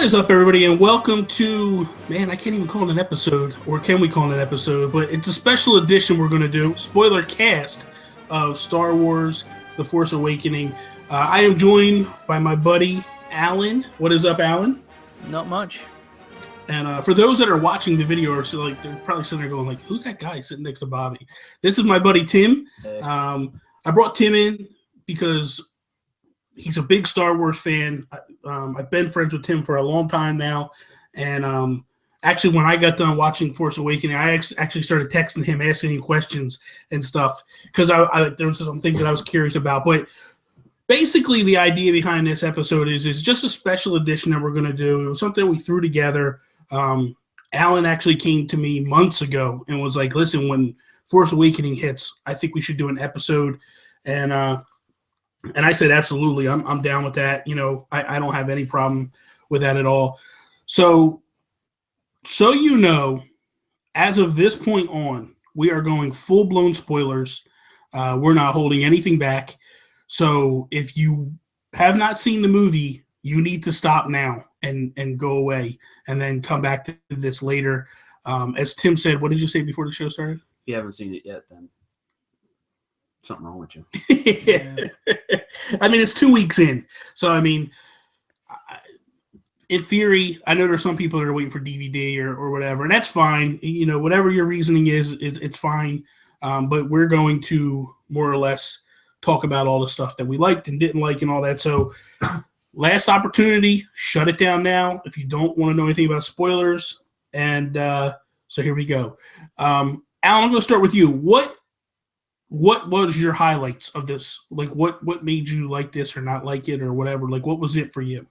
What is up, everybody, and welcome to, man, I can't even call it an episode, or can we call it an episode, but it's a special edition we're going to do, spoiler cast of Star Wars The Force Awakening. I am joined by my buddy, Alan. What is up, Alan? Not much. And for those that are watching the video, or so, like, they're probably sitting there going, like, who's that guy sitting next to Bobby? This is my buddy, Tim. Hey. I brought Tim in because he's a big Star Wars fan. I've been friends with Tim for a long time now. And actually, when I got done watching Force Awakening, I actually started texting him, asking him questions and stuff, because there was some things that I was curious about. But basically, the idea behind this episode is just a special edition that we're going to do. It was something we threw together. Alan actually came to me months ago and was like, listen, when Force Awakening hits, I think we should do an episode. And I said, absolutely, I'm down with that. You know, I don't have any problem with that at all. So you know, as of this point on, we are going full-blown spoilers. We're not holding anything back. So if you have not seen the movie, you need to stop now and go away and then come back to this later. As Tim said, what did you say before the show started? If you haven't seen it yet, then something wrong with you. Yeah. I mean, it's 2 weeks in. So, I mean, in theory, I know there's some people that are waiting for DVD or whatever, and that's fine. You know, whatever your reasoning is, it's fine. But we're going to more or less talk about all the stuff that we liked and didn't like and all that. So, last opportunity, shut it down now if you don't want to know anything about spoilers. And so here we go. Alan, I'm going to start with you. What was your highlights of this? Like, what made you like this or not like it or whatever? Like, what was it for you?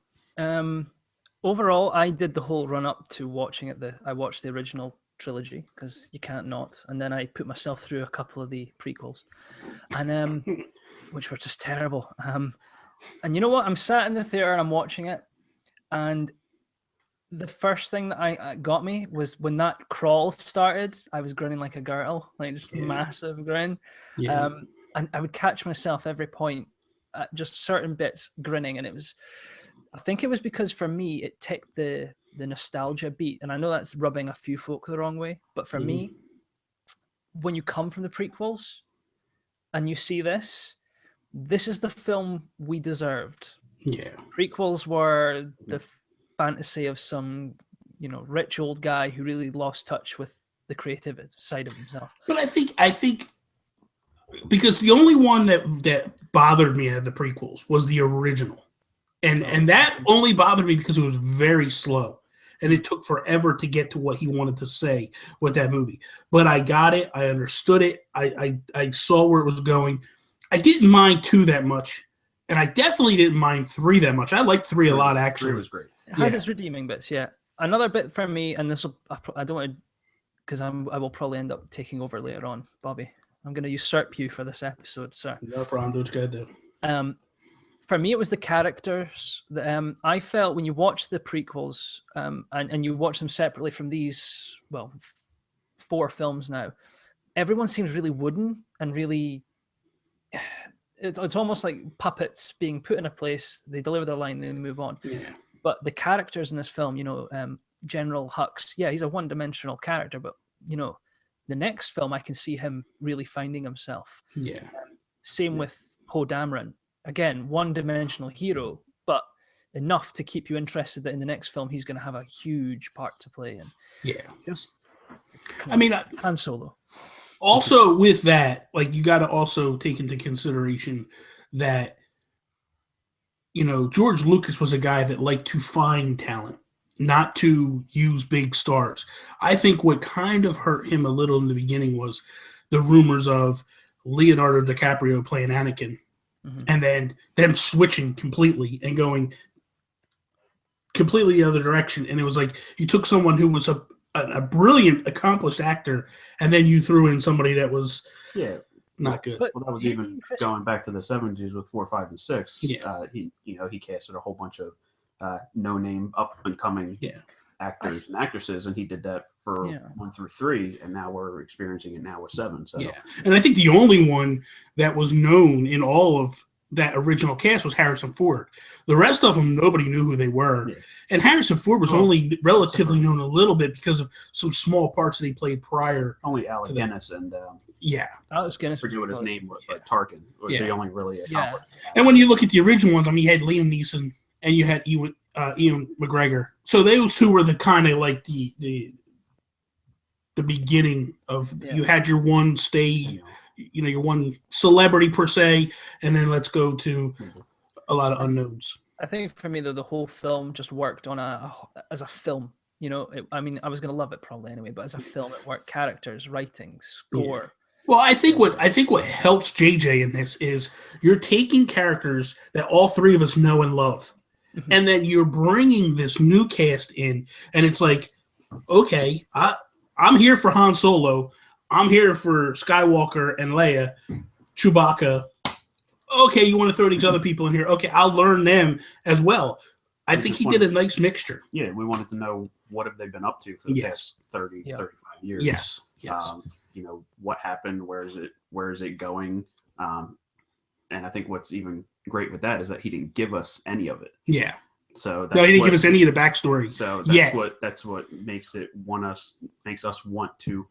Overall, I did the whole run up to watching it. I watched the original trilogy because you can't not, and then I put myself through a couple of the prequels, and which were just terrible. And you know what? I'm sat in the theater and I'm watching it, and the first thing that I got me was when that crawl started. I was grinning like a girl, like just massive grin. Yeah. And I would catch myself every point at just certain bits grinning, and I think it was because for me it ticked the nostalgia beat, and I know that's rubbing a few folk the wrong way, but for me, when you come from the prequels and you see this is the film we deserved. Yeah. Prequels were the fantasy of some, rich old guy who really lost touch with the creative side of himself. But I think because the only one that bothered me at the prequels was the original. And that only bothered me because it was very slow. And it took forever to get to what he wanted to say with that movie. But I got it. I understood it. I saw where it was going. I didn't mind 2 that much. And I definitely didn't mind 3 that much. I liked 3 a lot, actually. 3 was great. It has its redeeming bits, yeah. Another bit for me, and this will, I don't want to, because I will probably end up taking over later on, Bobby. I'm going to usurp you for this episode, sir. No problem. Do what you gotta do. For me, it was the characters. I felt when you watch the prequels and you watch them separately from these, 4 films now, everyone seems really wooden and really... It's almost like puppets being put in a place, they deliver their line, and they move on. Yeah. But the characters in this film, General Hux, yeah, he's a one-dimensional character, but, the next film, I can see him really finding himself. Yeah. Same with Poe Dameron. Again, one-dimensional hero, but enough to keep you interested that in the next film, he's going to have a huge part to play in. Yeah. Just, Han Solo. Also, with that, like, you got to also take into consideration that, George Lucas was a guy that liked to find talent, not to use big stars. I think what kind of hurt him a little in the beginning was the rumors of Leonardo DiCaprio playing Anakin, and then them switching completely and going completely the other direction. And it was like you took someone who was a brilliant, accomplished actor, and then you threw in somebody that was not good. Well, that was even going back to the 70s with 4, 5, and 6. Yeah. He casted a whole bunch of no-name, up-and-coming actors and actresses, and he did that for 1 through 3, and now we're experiencing it now with 7. So and I think the only one that was known in all of that original cast was Harrison Ford. The rest of them, nobody knew who they were. Yeah. And Harrison Ford was only relatively known a little bit because of some small parts that he played prior. Only Alec Guinness and Alex Guinness. I forget what his name was, but Tarkin was the only really accomplished. And when you look at the original ones, I mean, you had Liam Neeson and you had Ian McGregor. So those two were the kind of like the beginning of you had your one your one celebrity per se, and then let's go to a lot of unknowns. I think for me, though, the whole film just worked on as a film. I mean, I was going to love it probably anyway, but as a film, it worked. Characters, writing, score. Yeah. Well, I think what helps JJ in this is you're taking characters that all three of us know and love, and then you're bringing this new cast in, and it's like, okay, I'm here for Han Solo. I'm here for Skywalker and Leia, Chewbacca. Okay, you want to throw these other people in here. Okay, I'll learn them as well. I think he did a nice mixture. Yeah, we wanted to know what have they been up to for the past 30, 35 years. Yes. What happened? Where is it going? And I think what's even great with that is that he didn't give us any of it. Yeah. So he didn't give us any of the backstory. So that's what makes us want to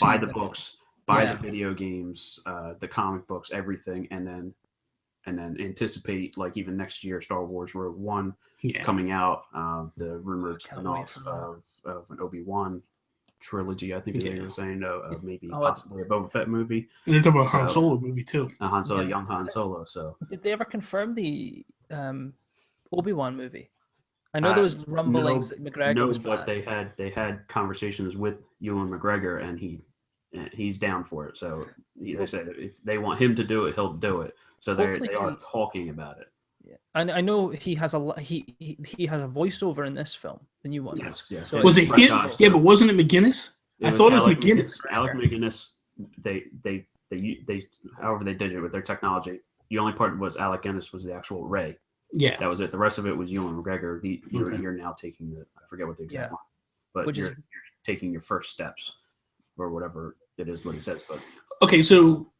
buy the books, buy the video games, the comic books, everything, and then anticipate, like, even next year, Star Wars Rogue One coming out, the rumored spin-off of an Obi-Wan trilogy, I think they were saying, of maybe possibly a Boba Fett movie. And they're talking about Han Solo movie too. Young Han Solo. So did they ever confirm the Obi-Wan movie? I know there was rumblings that McGregor was but they had conversations with Ewan McGregor, and he's down for it. So they said if they want him to do it, he'll do it. So they are talking about it. Yeah, and I know he has a voiceover in this film, the new one. Yes. So was it him? Yeah, but wasn't it McGinnis? I thought it was McGinnis. Alec McGinnis. They however they did it with their technology. The only part was Alec Guinness was the actual Rey. Yeah, that was it. The rest of it was Ewan McGregor. You're now taking I forget what the exact line, but you're taking your first steps or whatever it is what he says. But okay, so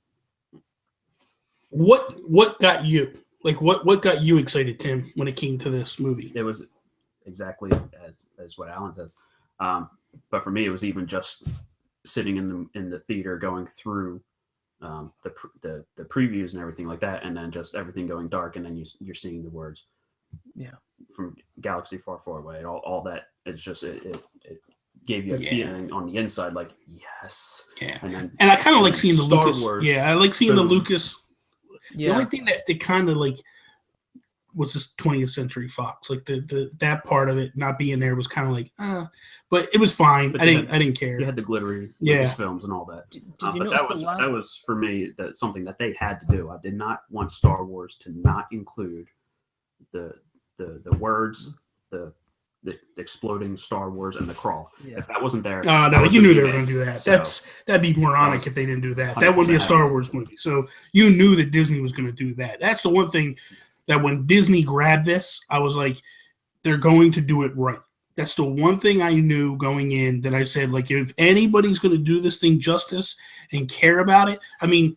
what got you? Like what got you excited, Tim, when it came to this movie? It was exactly as what Allan said. But for me, it was even just sitting in the theater, going through the previews and everything like that, and then just everything going dark, and then you're seeing the words, from Galaxy Far, Far Away, and all that. It's just it gave you a feeling on the inside, like yes, and I kind of like seeing the Star Lucas. Wars. Yeah, I like seeing the Lucas. The only thing that they kind of like was this 20th Century Fox, like the that part of it not being there was kind of like, but it was fine. I didn't care. You had the glittery Lucas films and all that. Did you but that was for me something that they had to do. I did not want Star Wars to not include the words, the exploding Star Wars and the crawl. Yeah. If that wasn't there, no, you knew they were going to do that. That'd be moronic if they didn't do that. 100%. That wouldn't be a Star Wars movie. So you knew that Disney was going to do that. That's the one thing that when Disney grabbed this, I was like, they're going to do it right. That's the one thing I knew going in, that I said, like, if anybody's going to do this thing justice and care about it, I mean,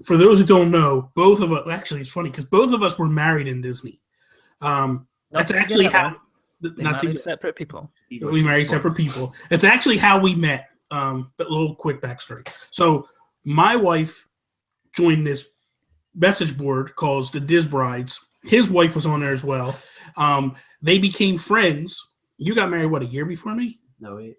for those who don't know, both of us, actually, it's funny because both of us were married in Disney. That's actually how. Not separate people. We married separate people. It's actually how we met. But a little quick backstory. So my wife joined this message board called the Diz Brides. His wife was on there as well. They became friends. You got married, what, a year before me? No, 8.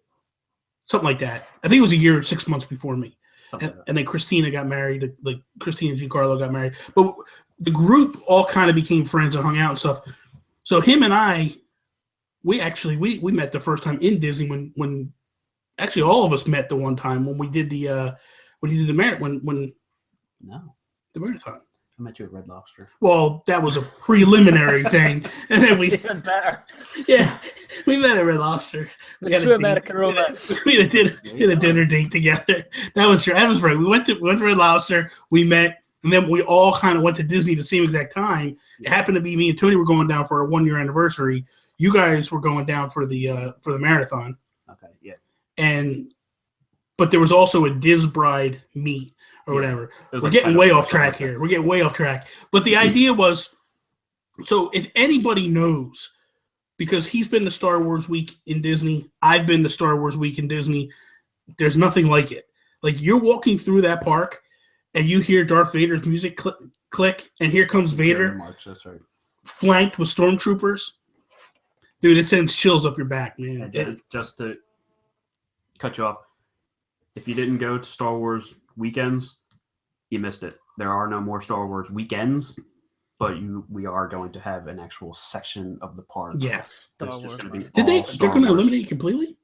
Something like that. I think it was a year or 6 months before me. And then Christina got married. Like Christina and Giancarlo got married. But the group all kind of became friends and hung out and stuff. So him and I, we met the first time in Disney when actually all of us met the one time when we did the marathon. The marathon. I met you at Red Lobster. Well, that was a preliminary thing, and then we met at Red Lobster. We had American romance. We had a dinner date together. That was right. We went to Red Lobster. We met. And then we all kind of went to Disney the same exact time. It happened to be me and Tony were going down for a 1-year anniversary. You guys were going down for the marathon. Okay, yeah. And but there was also a Diz Bride meet or whatever. We're getting way off track here. We're getting way off track. But the idea was, so if anybody knows, because he's been to Star Wars Week in Disney, I've been to Star Wars Week in Disney, there's nothing like it. Like, you're walking through that park and you hear Darth Vader's music click, and here comes Vader, that's right, flanked with stormtroopers. Dude, it sends chills up your back, man. Just to cut you off, if you didn't go to Star Wars weekends, you missed it. There are no more Star Wars weekends, but we are going to have an actual section of the park. Yes, Star Wars. They're going to eliminate it completely?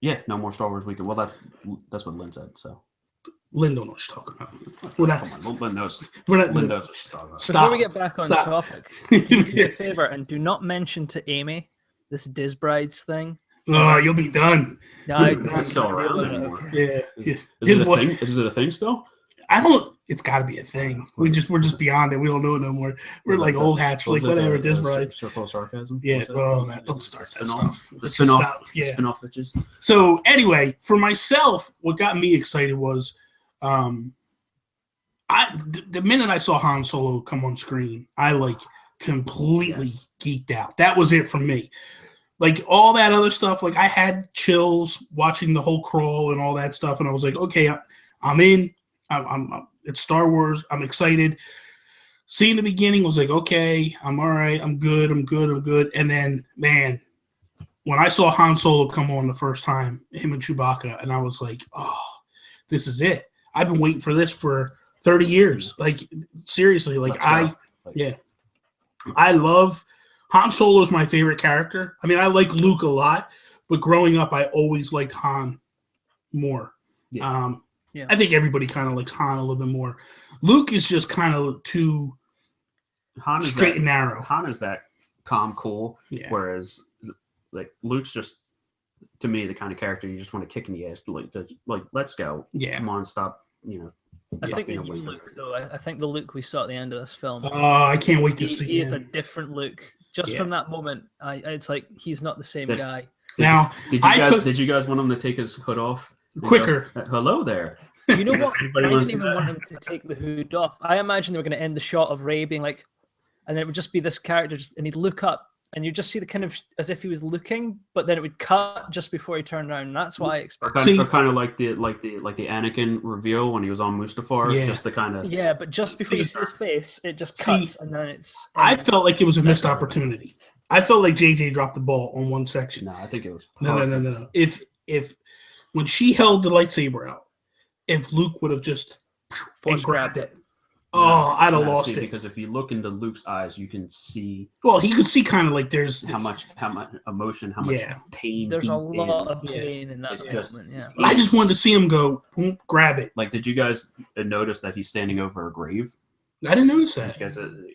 Yeah, no more Star Wars weekend. Well, that's what Lynn said. So Lynn don't know what she's talking about. We're not. Come on, Lynn knows. Lynn knows what she's talking about. Before we get back on topic, do me a favor and do not mention to Amy this Diz Brides thing. Oh, you'll be done. No, It's still around anymore. Yeah. Is it a thing? Is it a thing still? I don't. It's got to be a thing. We're just beyond it. We don't know it no more. We're like old hats. Like whatever. Diz Brides. Circle of sarcasm. Yeah. Well, don't start that stuff. The spin-off. Yeah. Spin-off bitches. So anyway, for myself, what got me excited was, the minute I saw Han Solo come on screen, I like completely geeked out. That was it for me. Like all that other stuff, like I had chills watching the whole crawl and all that stuff, and I was like, okay, I'm in. I'm it's Star Wars. I'm excited. Seeing the beginning was like, okay, I'm all right. I'm good. And then, man, when I saw Han Solo come on the first time, him and Chewbacca, and I was like, oh, this is it. I've been waiting for this for 30 years. Like, seriously, like I love Han Solo is my favorite character. I mean, I like Luke a lot, but growing up, I always liked Han more. Yeah. I think everybody kind of likes Han a little bit more. Luke is just kind of too straight and narrow. Han is that calm, cool, whereas like Luke's just, to me, the kind of character you just want to kick in the ass. Like let's go. Yeah. Come on, stop. I think the new Luke, though. I think the Luke we saw at the end of this film. I can't wait to see. He is a different Luke. Just from that moment, it's like he's not the same guy. Now, did you guys want him to take his hood off quicker? Hello there. You know what? I didn't even want him to take the hood off. I imagine they were going to end the shot of Rey being like, and then it would just be this character, and he'd look up, and you'd just see the kind of as if he was looking, but then it would cut just before he turned around. And that's why I expected. Kind of like the Anakin reveal when he was on Mustafar. Yeah. Just the kind of but just before you see his face, it just cuts, and then it's. I felt like it was a missed opportunity. I felt like JJ dropped the ball on one section. No, I think it was perfect. No. If when she held the lightsaber out, if Luke would have just grabbed it, I'd have lost it. Because if you look into Luke's eyes, you can see. Well, he could see kind of like there's how much emotion, how much pain. There's a lot of pain in that moment. I just wanted to see him go, boom, grab it. Like, did you guys notice that he's standing over a grave? I didn't notice that.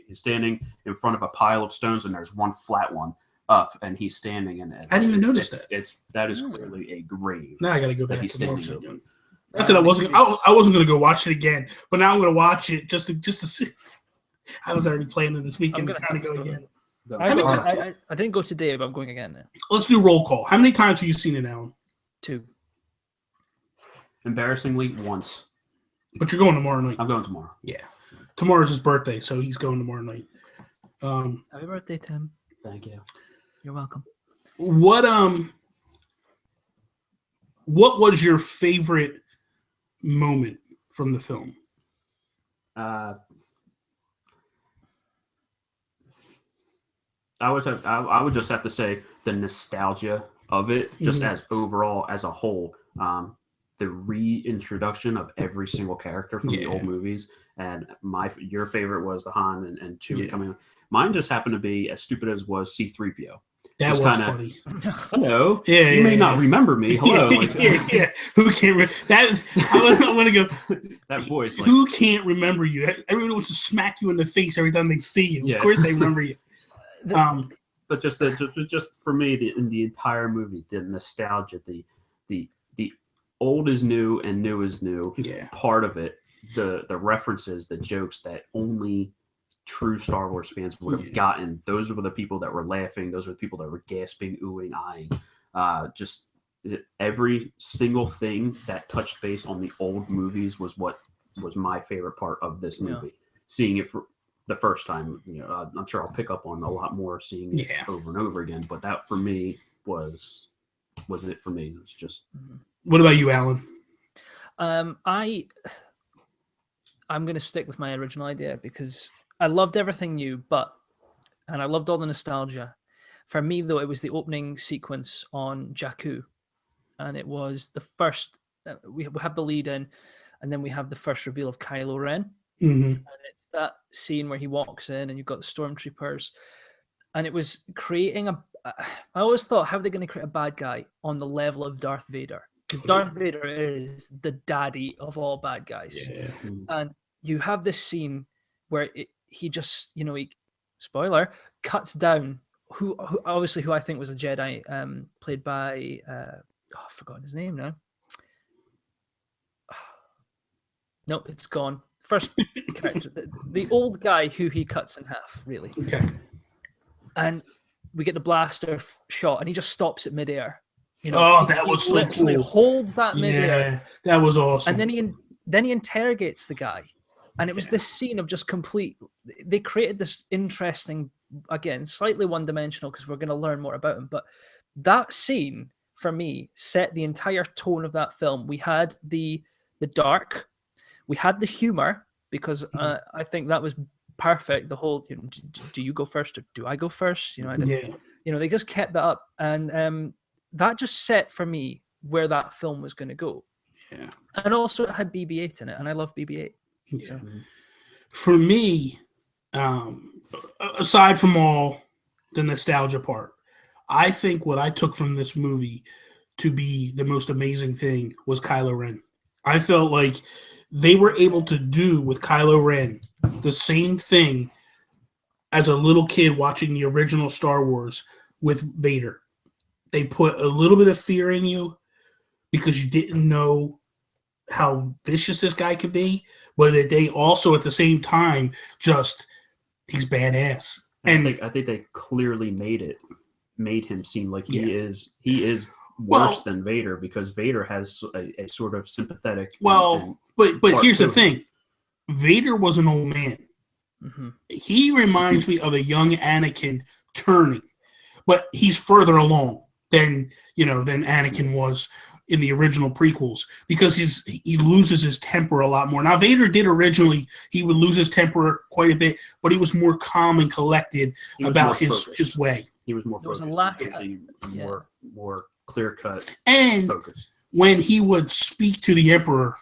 He's standing in front of a pile of stones, and there's one flat one up, and he's standing in it. I didn't even notice that. That is clearly a grave. Now I got to go back and watch it again. Not that I wasn't going to go watch it again, but now I'm going to watch it just to see. I was already planning this weekend to kind of go again. I didn't go today, but I'm going again now. Let's do roll call. How many times have you seen it, Alan? 2. Embarrassingly, once. But you're going tomorrow night. I'm going tomorrow. Yeah. Tomorrow's his birthday, so he's going tomorrow night. Happy birthday, Tim. Thank you. You're welcome. What was your favorite moment from the film? I would just have to say the nostalgia of it, just as overall as a whole. The reintroduction of every single character from the old movies, and your favorite was the Han and Chewie coming. Mine just happened to be, as stupid as was, C-3PO. That was funny. Hello. You may not remember me. Hello. Who can't that? I want to go. That voice. Like, who can't remember you? Everyone wants to smack you in the face every time they see you. Yeah. Of course they remember you. But just for me, in the entire movie, the nostalgia, the old is new and new is new. Yeah. Part of it, the references, the jokes that only true Star Wars fans would have gotten. Those were the people that were laughing. Those were the people that were gasping, oohing, eyeing. Just every single thing that touched base on the old movies was what was my favorite part of this movie. Seeing it for the first time, I'm sure I'll pick up on a lot more seeing it over and over again. But that for me was it for me. It was just. What about you, Alan? I'm going to stick with my original idea because I loved everything new, and I loved all the nostalgia. For me, though, it was the opening sequence on Jakku, and it was the first. We have the lead in, and then we have the first reveal of Kylo Ren. Mm-hmm. And it's that scene where he walks in, and you've got the stormtroopers, and it was creating I always thought, how are they going to create a bad guy on the level of Darth Vader? Because Darth Vader is the daddy of all bad guys. Yeah. And you have this scene where he just, spoiler, cuts down who obviously who I think was a Jedi, played by I've forgotten his name now. Nope, it's gone. First character, the old guy who he cuts in half, really. Okay. And we get the blaster shot, and he just stops at midair. That was so literally cool. Holds that midair. Yeah, that was awesome. And then he interrogates the guy, and it was this scene of just complete. They created this interesting, again, slightly one-dimensional because we're going to learn more about him. But that scene for me set the entire tone of that film. We had the dark, we had the humor because I think that was perfect. The whole, do you go first or do I go first? They just kept that up, and that just set for me where that film was going to go. Yeah, and also it had BB-8 in it, and I love BB-8. Yeah. So. For me, aside from all the nostalgia part, I think what I took from this movie to be the most amazing thing was Kylo Ren. I felt like they were able to do with Kylo Ren the same thing as a little kid watching the original Star Wars with Vader. They put a little bit of fear in you because you didn't know how vicious this guy could be, but they also at the same time he's badass. And I think they clearly made him seem like he is worse than Vader, because Vader has a sort of sympathetic. But here's the thing: Vader was an old man. Mm-hmm. He reminds me of a young Anakin turning, but he's further along than Anakin was in the original prequels, because he loses his temper a lot more. Now Vader did originally; he would lose his temper quite a bit, but he was more calm and collected about his way. He was more focused. There was more clear cut and focus. When he would speak to the Emperor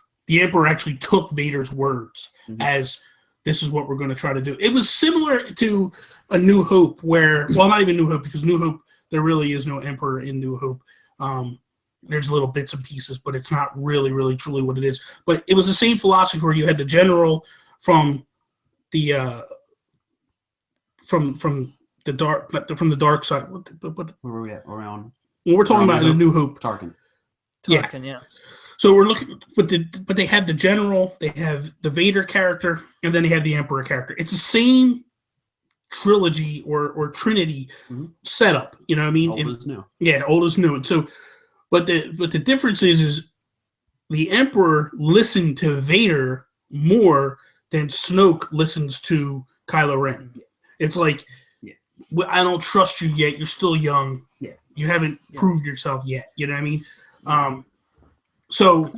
actually took Vader's words as, this is what we're going to try to do. It was similar to A New Hope, not even New Hope, because New Hope, there really is no Emperor in New Hope. There's little bits and pieces, but it's not really, really, truly what it is. But it was the same philosophy where you had the general from the dark side. Where were we at? Were we on? We're talking about A New Hope. Tarkin, yeah. So we're looking, but they have the general, they have the Vader character, and then they have the Emperor character. It's the same trilogy or trinity setup. You know what I mean? Old is new. Yeah, old is new. So, but the difference is the Emperor listened to Vader more than Snoke listens to Kylo Ren. It's like, I don't trust you yet. You're still young. Yeah. You haven't proved yourself yet. You know what I mean? So,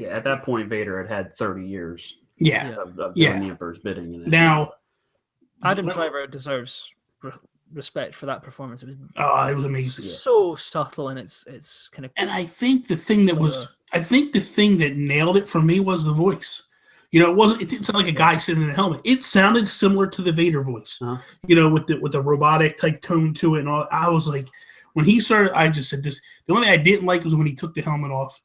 at that point, Vader had 30 years. Of doing the Emperor's bidding. Now, Adam Driver deserves respect for that performance. It was amazing. So subtle, and it's kind of. And I think the thing that nailed it for me was the voice. It didn't sound like a guy sitting in a helmet. It sounded similar to the Vader voice. With the robotic type tone to it and all. I was like, when he started, I just said this. The only thing I didn't like was when he took the helmet off.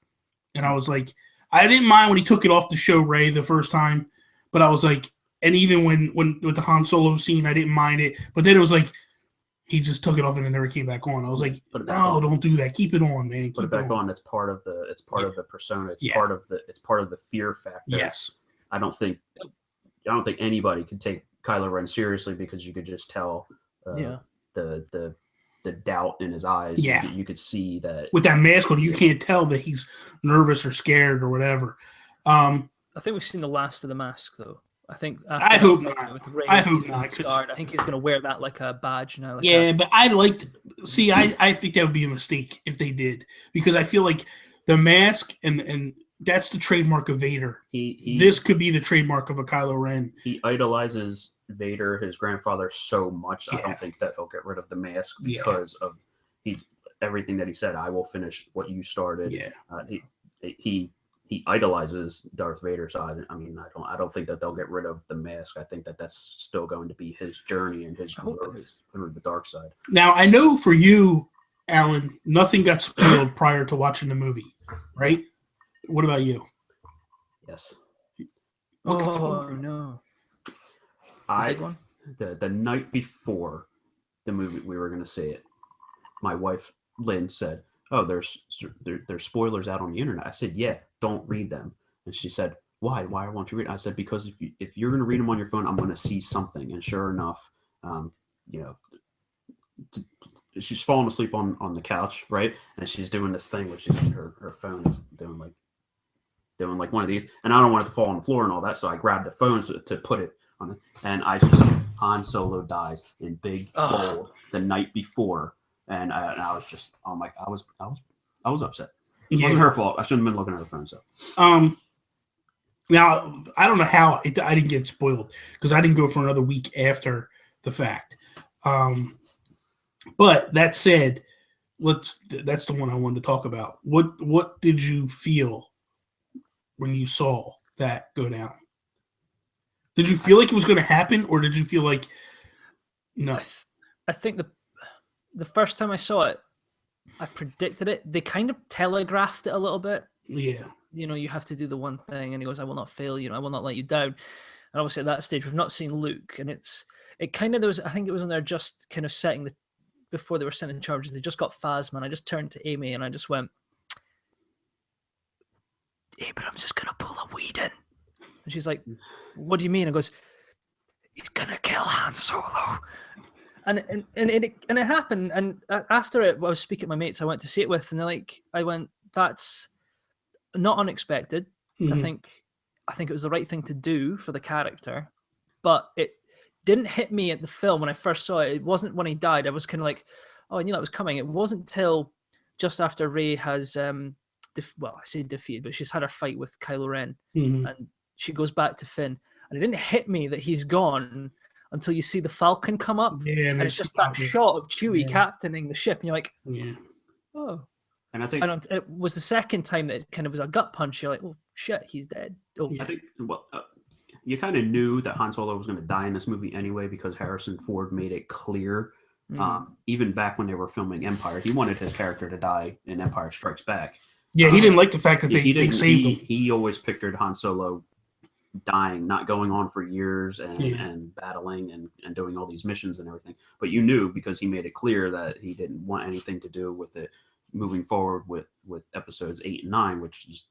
And I was like, I didn't mind when he took it off to show Rey the first time, but I was like, and even when with the Han Solo scene, I didn't mind it. But then it was like, he just took it off and it never came back on. I was like, no, don't do that. Keep it on, man. Put it back on. It's part of the persona. It's part of the fear factor. Yes. I don't think anybody could take Kylo Ren seriously, because you could just tell the the doubt in his eyes. Yeah. You could see that with that mask on, you can't tell that he's nervous or scared or whatever. I think we've seen the last of the mask, though. I think. I hope not. With Ray, I hope not. Scarred. I think he's going to wear that like a badge now. Like yeah, but I liked. See, I think that would be a mistake if they did, because I feel like the mask and that's the trademark of Vader. This could be the trademark of a Kylo Ren. He idolizes Vader, his grandfather, so much. Yeah. I don't think that he'll get rid of the mask because of everything that he said. I will finish what you started. Yeah. He idolizes Darth Vader, so I mean, I don't think that they'll get rid of the mask. I think that that's still going to be his journey and his growth through the dark side. Now, I know for you, Alan, nothing got spoiled prior to watching the movie, right? What about you? Yes. Oh no! The night before the movie we were going to see it, my wife Lynn said, "Oh, there's spoilers out on the internet." I said, "Yeah, don't read them." And she said, "Why? Why won't you read?" I said, "Because if you're going to read them on your phone, I'm going to see something." And sure enough, she's falling asleep on the couch, right? And she's doing this thing, which is her phone is doing like one of these, and I don't want it to fall on the floor and all that, so I grabbed the phone to put it on it, and I just Han Solo dies in big bold the night before, and I was just I was upset. It wasn't her fault. I shouldn't have been looking at her phone. So now I don't know how I didn't get spoiled because I didn't go for another week after the fact. But that said, that's the one I wanted to talk about. What did you feel when you saw that go down? Did you feel like it was going to happen, or did you feel like no? I think the first time I saw it, I predicted it. They kind of telegraphed it a little bit. Yeah. You have to do the one thing, and he goes, "I will not fail you. I will not let you down." And obviously at that stage, we've not seen Luke, and it kind of I think it was when they're just kind of setting before they were sending charges. They just got Phasma, and I just turned to Amy and I just went, "Abrams is gonna pull a Whedon." And she's like, "What do you mean?" I goes, "He's gonna kill Han Solo." And it happened. And after it, I was speaking to my mates I went to see it with, and I went, "That's not unexpected." Mm-hmm. I think it was the right thing to do for the character, but it didn't hit me at the film when I first saw it. It wasn't when he died. I was kind of like, "Oh, I knew that was coming." It wasn't till just after Rey has I say defeated, but she's had her fight with Kylo Ren, and she goes back to Finn, and it didn't hit me that he's gone until you see the Falcon come up, and it's just that shot of Chewie captaining the ship, and you're like, "Oh." And I think it was the second time that it kind of was a gut punch. You're like, "Oh shit, he's dead." Oh, I think you kind of knew that Han Solo was going to die in this movie anyway, because Harrison Ford made it clear. Even back when they were filming Empire, he wanted his character to die in Empire Strikes Back. Yeah, he didn't like the fact that they saved him. He always pictured Han Solo dying, not going on for years and battling and doing all these missions and everything. But you knew, because he made it clear that he didn't want anything to do with it moving forward with episodes 8 and 9, which is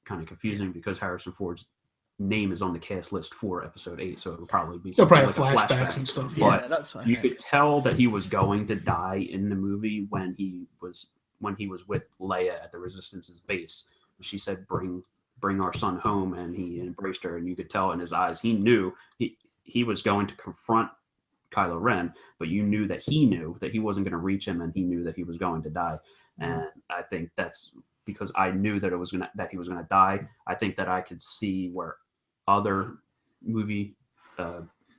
kind of confusing because Harrison Ford's name is on the cast list for episode 8, so it'll probably be like flashbacks flashback and stuff. But that's fine. You could tell that he was going to die in the movie when he was with Leia at the Resistance's base. She said, bring our son home, and he embraced her, and you could tell in his eyes he knew he was going to confront Kylo Ren, but you knew that he wasn't going to reach him, and he knew that he was going to die. And I think that's because I knew that that he was going to die. I think that I could see where other movie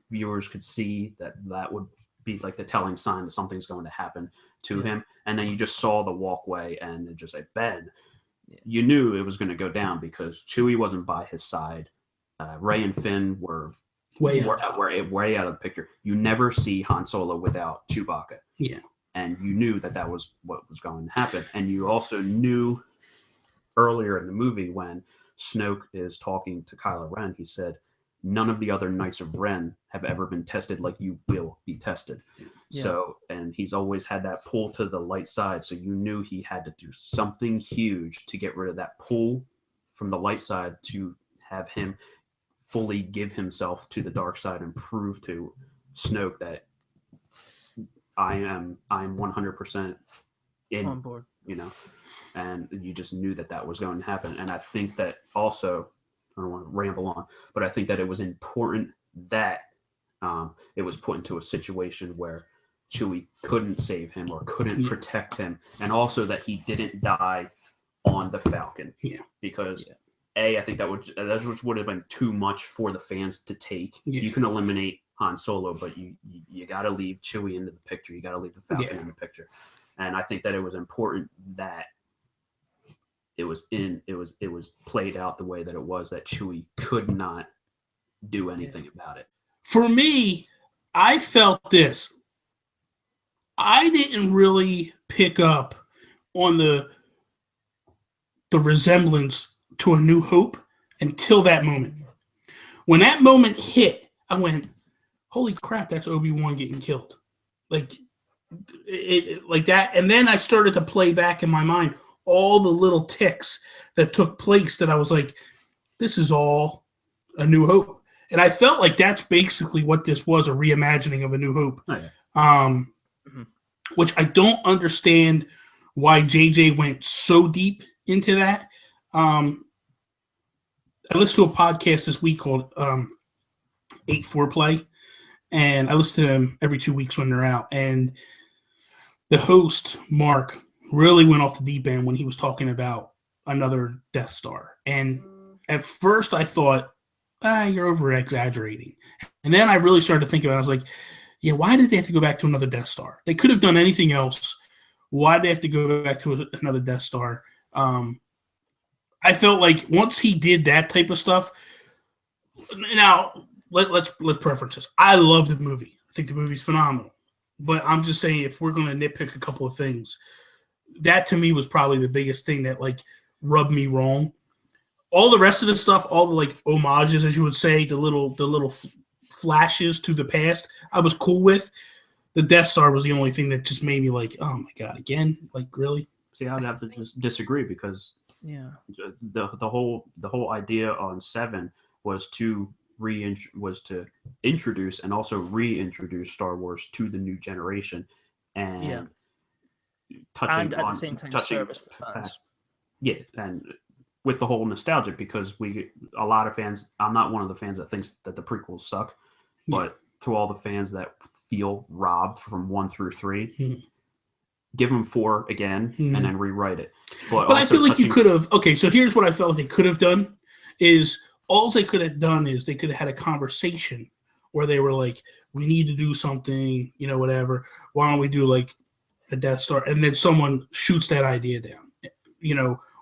viewers could see that would be like the telling sign that something's going to happen to him. And then you just saw the walkway, and it just like, Ben, you knew it was going to go down because Chewie wasn't by his side. Rey and Finn were way out of the picture. You never see Han Solo without Chewbacca. Yeah. And you knew that was what was going to happen. And you also knew earlier in the movie when Snoke is talking to Kylo Ren, he said, "None of the other Knights of Ren have ever been tested like you will be tested." Yeah. So, and he's always had that pull to the light side. So you knew he had to do something huge to get rid of that pull from the light side to have him fully give himself to the dark side and prove to Snoke that I'm 100% in On board. you know, and you just knew that was going to happen. And I think that also, I don't want to ramble on, but I think that it was important that it was put into a situation where Chewie couldn't save him or couldn't protect him, and also that he didn't die on the Falcon. Yeah, because I think that would have been too much for the fans to take. Yeah. You can eliminate Han Solo, but you got to leave Chewie into the picture. You got to leave the Falcon in the picture, and I think that it was important that it was played out the way that it was, that Chewie could not do anything about it. For me, I felt this. I didn't really pick up on the resemblance to A New Hope until that moment. When that moment hit, I went, holy crap, that's Obi-Wan getting killed. Like that. And then I started to play back in my mind all the little ticks that took place that I was like, this is all A New Hope. And I felt like that's basically what this was, a reimagining of A New Hope. Oh, yeah. Which I don't understand why JJ went so deep into that. I listened to a podcast this week called 8-4-Play, and I listen to them every 2 weeks when they're out. And the host, Mark, really went off the deep end when he was talking about another Death Star. And at first I thought, you're over-exaggerating. And then I really started to think about it. I was like, yeah, why did they have to go back to another Death Star? They could have done anything else. Why did they have to go back to another Death Star? I felt like once he did that type of stuff, now let's preference this. I love the movie. I think the movie's phenomenal. But I'm just saying, if we're going to nitpick a couple of things, that to me was probably the biggest thing that like rubbed me wrong. All the rest of the stuff, all the like homages, as you would say, the little flashes to the past, I was cool with. The Death Star was the only thing that just made me like, oh my god, again? Like, really? See, I'd have to just disagree, because the whole idea on 7 was to introduce and also reintroduce Star Wars to the new generation, and touching at on the same time service the fans. Yeah, and with the whole nostalgia, because a lot of fans, I'm not one of the fans that thinks that the prequels suck, but to all the fans that feel robbed from 1 through 3, give them 4 again and then rewrite it. But I feel like you could have. Okay, so here's what I felt like they could have done: is all they could have done is they could have had a conversation where they were like, "We need to do something, whatever. Why don't we do like a Death Star?" And then someone shoots that idea down,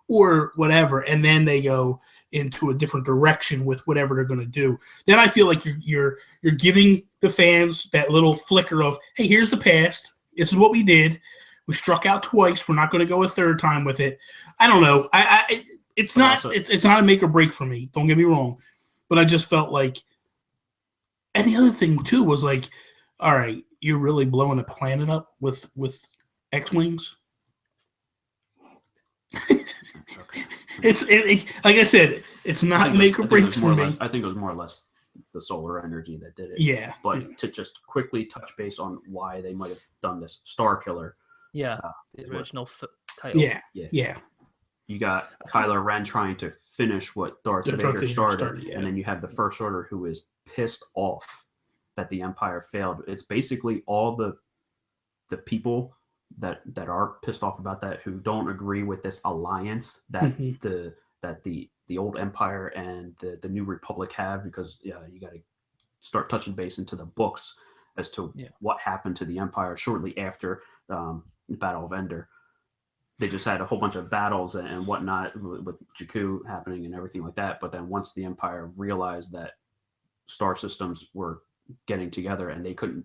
or whatever, and then they go into a different direction with whatever they're going to do. Then I feel like you're giving the fans that little flicker of, hey, here's the past. This is what we did. We struck out twice. We're not going to go a third time with it. I don't know. It's not a make or break for me. Don't get me wrong, but I just felt like. And the other thing too was like, all right, you're really blowing a planet up with X-wings. It's like I said, it's not make or break for me. I think it was more or less the solar energy that did it. Yeah. But to just quickly touch base on why they might have done this, Star Killer. Yeah, the original title. Yeah. You got Kylo Ren trying to finish what Darth Vader started, and then you have the First Order who is pissed off that the Empire failed. It's basically all the people that are pissed off about that, who don't agree with this alliance that the old Empire and the New Republic have, because you got to start touching base into the books as to what happened to the Empire shortly after the Battle of Endor. They just had a whole bunch of battles and whatnot with Jakku happening and everything like that. But then once the Empire realized that star systems were getting together and they couldn't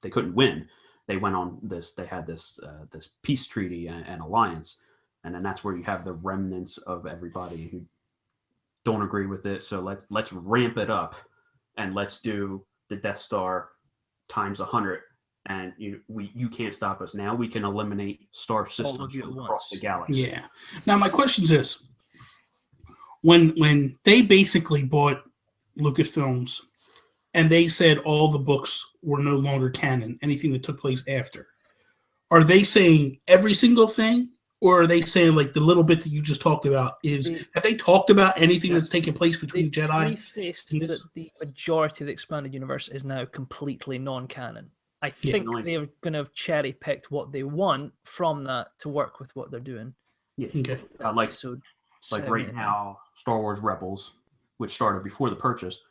win, they went on this. They had this peace treaty and alliance, and then that's where you have the remnants of everybody who don't agree with it. So let's ramp it up, and let's do the Death Star times 100. And you can't stop us. Now we can eliminate star systems across the galaxy. Yeah. Now my question is this: when they basically bought Lucasfilms and they said all the books were no longer canon, anything that took place after. Are they saying every single thing, or are they saying like the little bit that you just talked about have they talked about anything that's taken place between Jedi and this? That the majority of the expanded universe is now completely non-canon. I think they're going to have cherry-picked what they want from that to work with what they're doing. Yeah. Okay. Like right now, Star Wars Rebels, which started before the purchase,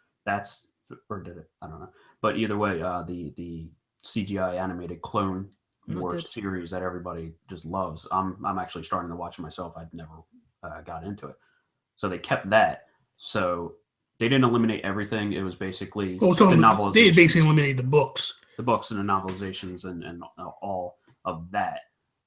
or did it? I don't know. But either way, the CGI animated Clone Wars series that everybody just loves. I'm actually starting to watch it myself. I've never got into it. So they kept that. So they didn't eliminate everything. It was basically the novelizations. They basically eliminated the books. The books and the novelizations and all of that.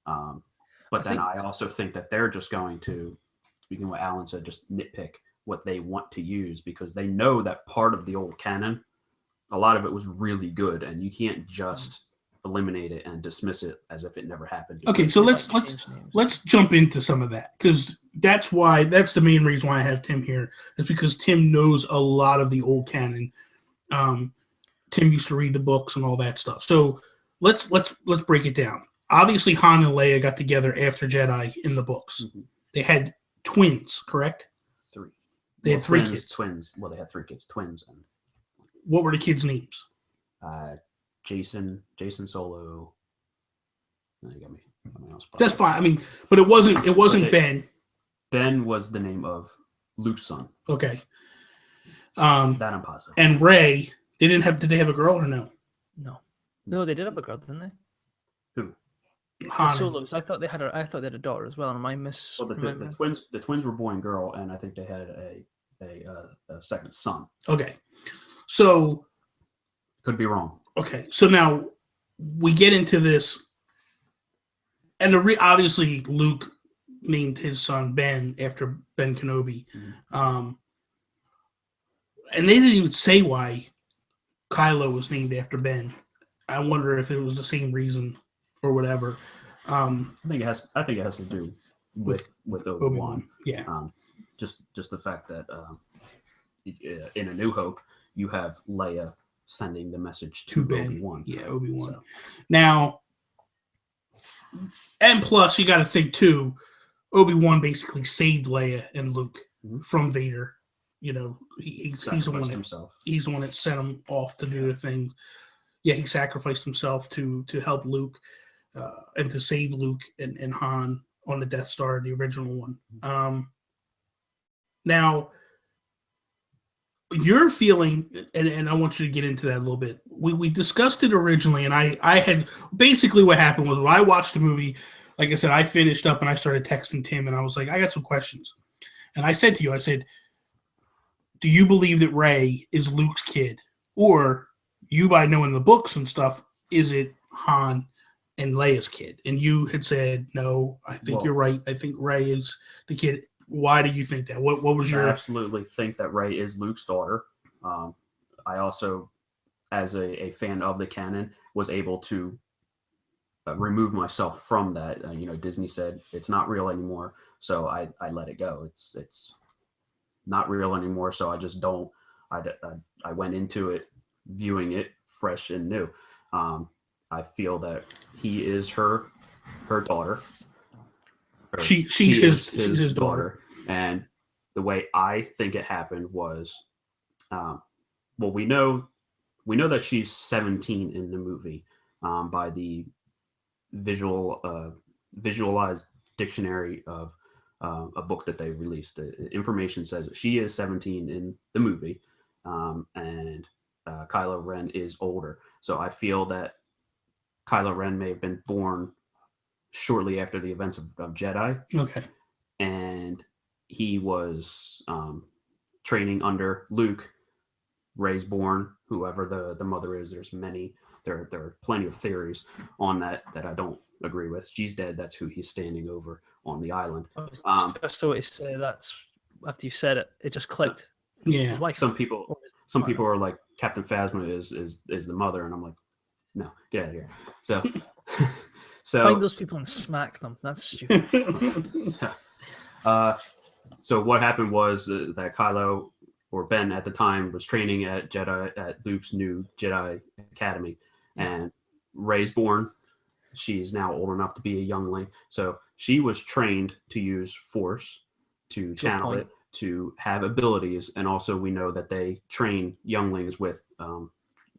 But then I also think that they're just going to, speaking of what Alan said, just nitpick what they want to use, because they know that part of the old canon, a lot of it was really good, and you can't just eliminate it and dismiss it as if it never happened. Okay, so let's jump into some of that, because that's the main reason why I have Tim here, is because Tim knows a lot of the old canon. Tim used to read the books and all that stuff. So let's break it down. Obviously, Han and Leia got together after Jedi in the books. Mm-hmm. They had twins, correct? 3. They had 3 kids. Twins. Well, they had 3 kids, twins. And what were the kids' names? Jason Solo. No, you got me. That's fine. I mean, but it wasn't Ben. Ben was the name of Luke's son. Okay. That I'm positive. And Rey, did they have a girl or no? No, they did have a girl, didn't they? Who? The Solos. I thought they had a daughter as well. Am I the twins were boy and girl, and I think they had a second son. Okay. So could be wrong. Okay. So now we get into this, and obviously Luke named his son Ben after Ben Kenobi. Mm-hmm. And they didn't even say why Kylo was named after Ben. I wonder if it was the same reason or whatever. I think it has to do with Obi-Wan. Yeah. Just the fact that in A New Hope you have Leia sending the message to Ben. Obi-Wan. Yeah, Obi-Wan. So. Now, and plus you got to think too, Obi-Wan basically saved Leia and Luke from Vader. You know, he's the one that sent him off to do the thing. Yeah, he sacrificed himself to help Luke and to save Luke and Han on the Death Star, the original one. Now, your feeling, and I want you to get into that a little bit. We discussed it originally, and I had basically what happened was when I watched the movie, like I said, I finished up and I started texting Tim, and I was like, I got some questions. And I said to you, do you believe that Rey is Luke's kid? Or you, by knowing the books and stuff, is it Han and Leia's kid? And you had said, no, I think you're right. I think Rey is the kid. Why do you think that? What was your... I absolutely think that Rey is Luke's daughter. I also, as a fan of the canon, was able to remove myself from that. Disney said it's not real anymore, so I let it go. It's not real anymore, so I just don't. I went into it viewing it fresh and new. I feel that he is her daughter. She's his daughter. And the way I think it happened was, we know that she's 17 in the movie by the visualized dictionary of a book that they released. The information says that she is 17 in the movie, and Kylo Ren is older. So I feel that Kylo Ren may have been born shortly after the events of Jedi. Okay. And he was training under Luke. Rey's born, whoever the mother is. There are plenty of theories on that I don't agree with. She's dead. That's who he's standing over on the island. Just always say that's after you said it, it just clicked. Yeah. Some people are like, Captain Phasma is the mother, and I'm like, no, get out of here. So find those people and smack them. That's stupid. So what happened was that Kylo or Ben at the time was training at Luke's new Jedi Academy, and Rey's born. She's now old enough to be a youngling, so she was trained to use Force, to channel it, to have abilities, and also we know that they train younglings with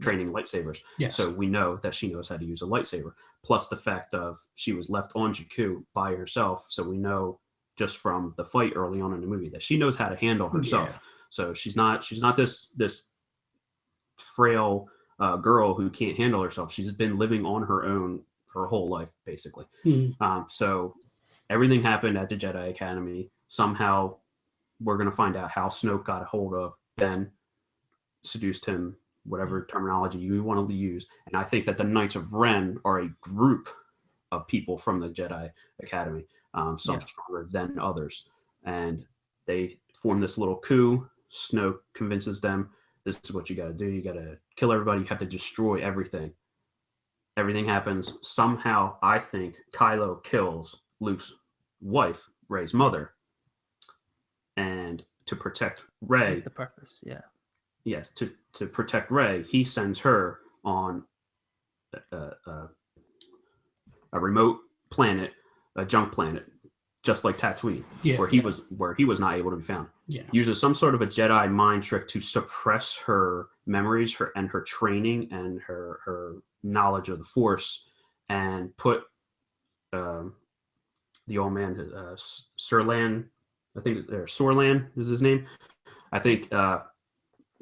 training lightsabers. Yes. So we know that she knows how to use a lightsaber. Plus the fact of she was left on Jakku by herself, so we know just from the fight early on in the movie that she knows how to handle herself. Yeah. So she's not this frail girl who can't handle herself. She's been living on her own her whole life, basically. So everything happened at the Jedi Academy. Somehow we're going to find out how Snoke got a hold of Ben, seduced him, whatever terminology you want to use. And I think that the Knights of Ren are a group of people from the Jedi Academy, some stronger than others. And they form this little coup. Snoke convinces them, this is what you got to do. You got to kill everybody. You have to destroy everything. Everything happens. Somehow, I think Kylo kills Luke's wife, Rey's mother. And to protect Rey. With the purpose, Yes, to protect Rey, he sends her on a remote planet, a junk planet, just like Tatooine, where he was not able to be found. Yeah. Uses some sort of a Jedi mind trick to suppress her memories, her training, and her knowledge of the Force, and put the old man, Serlan, I think Sorlan is his name. I think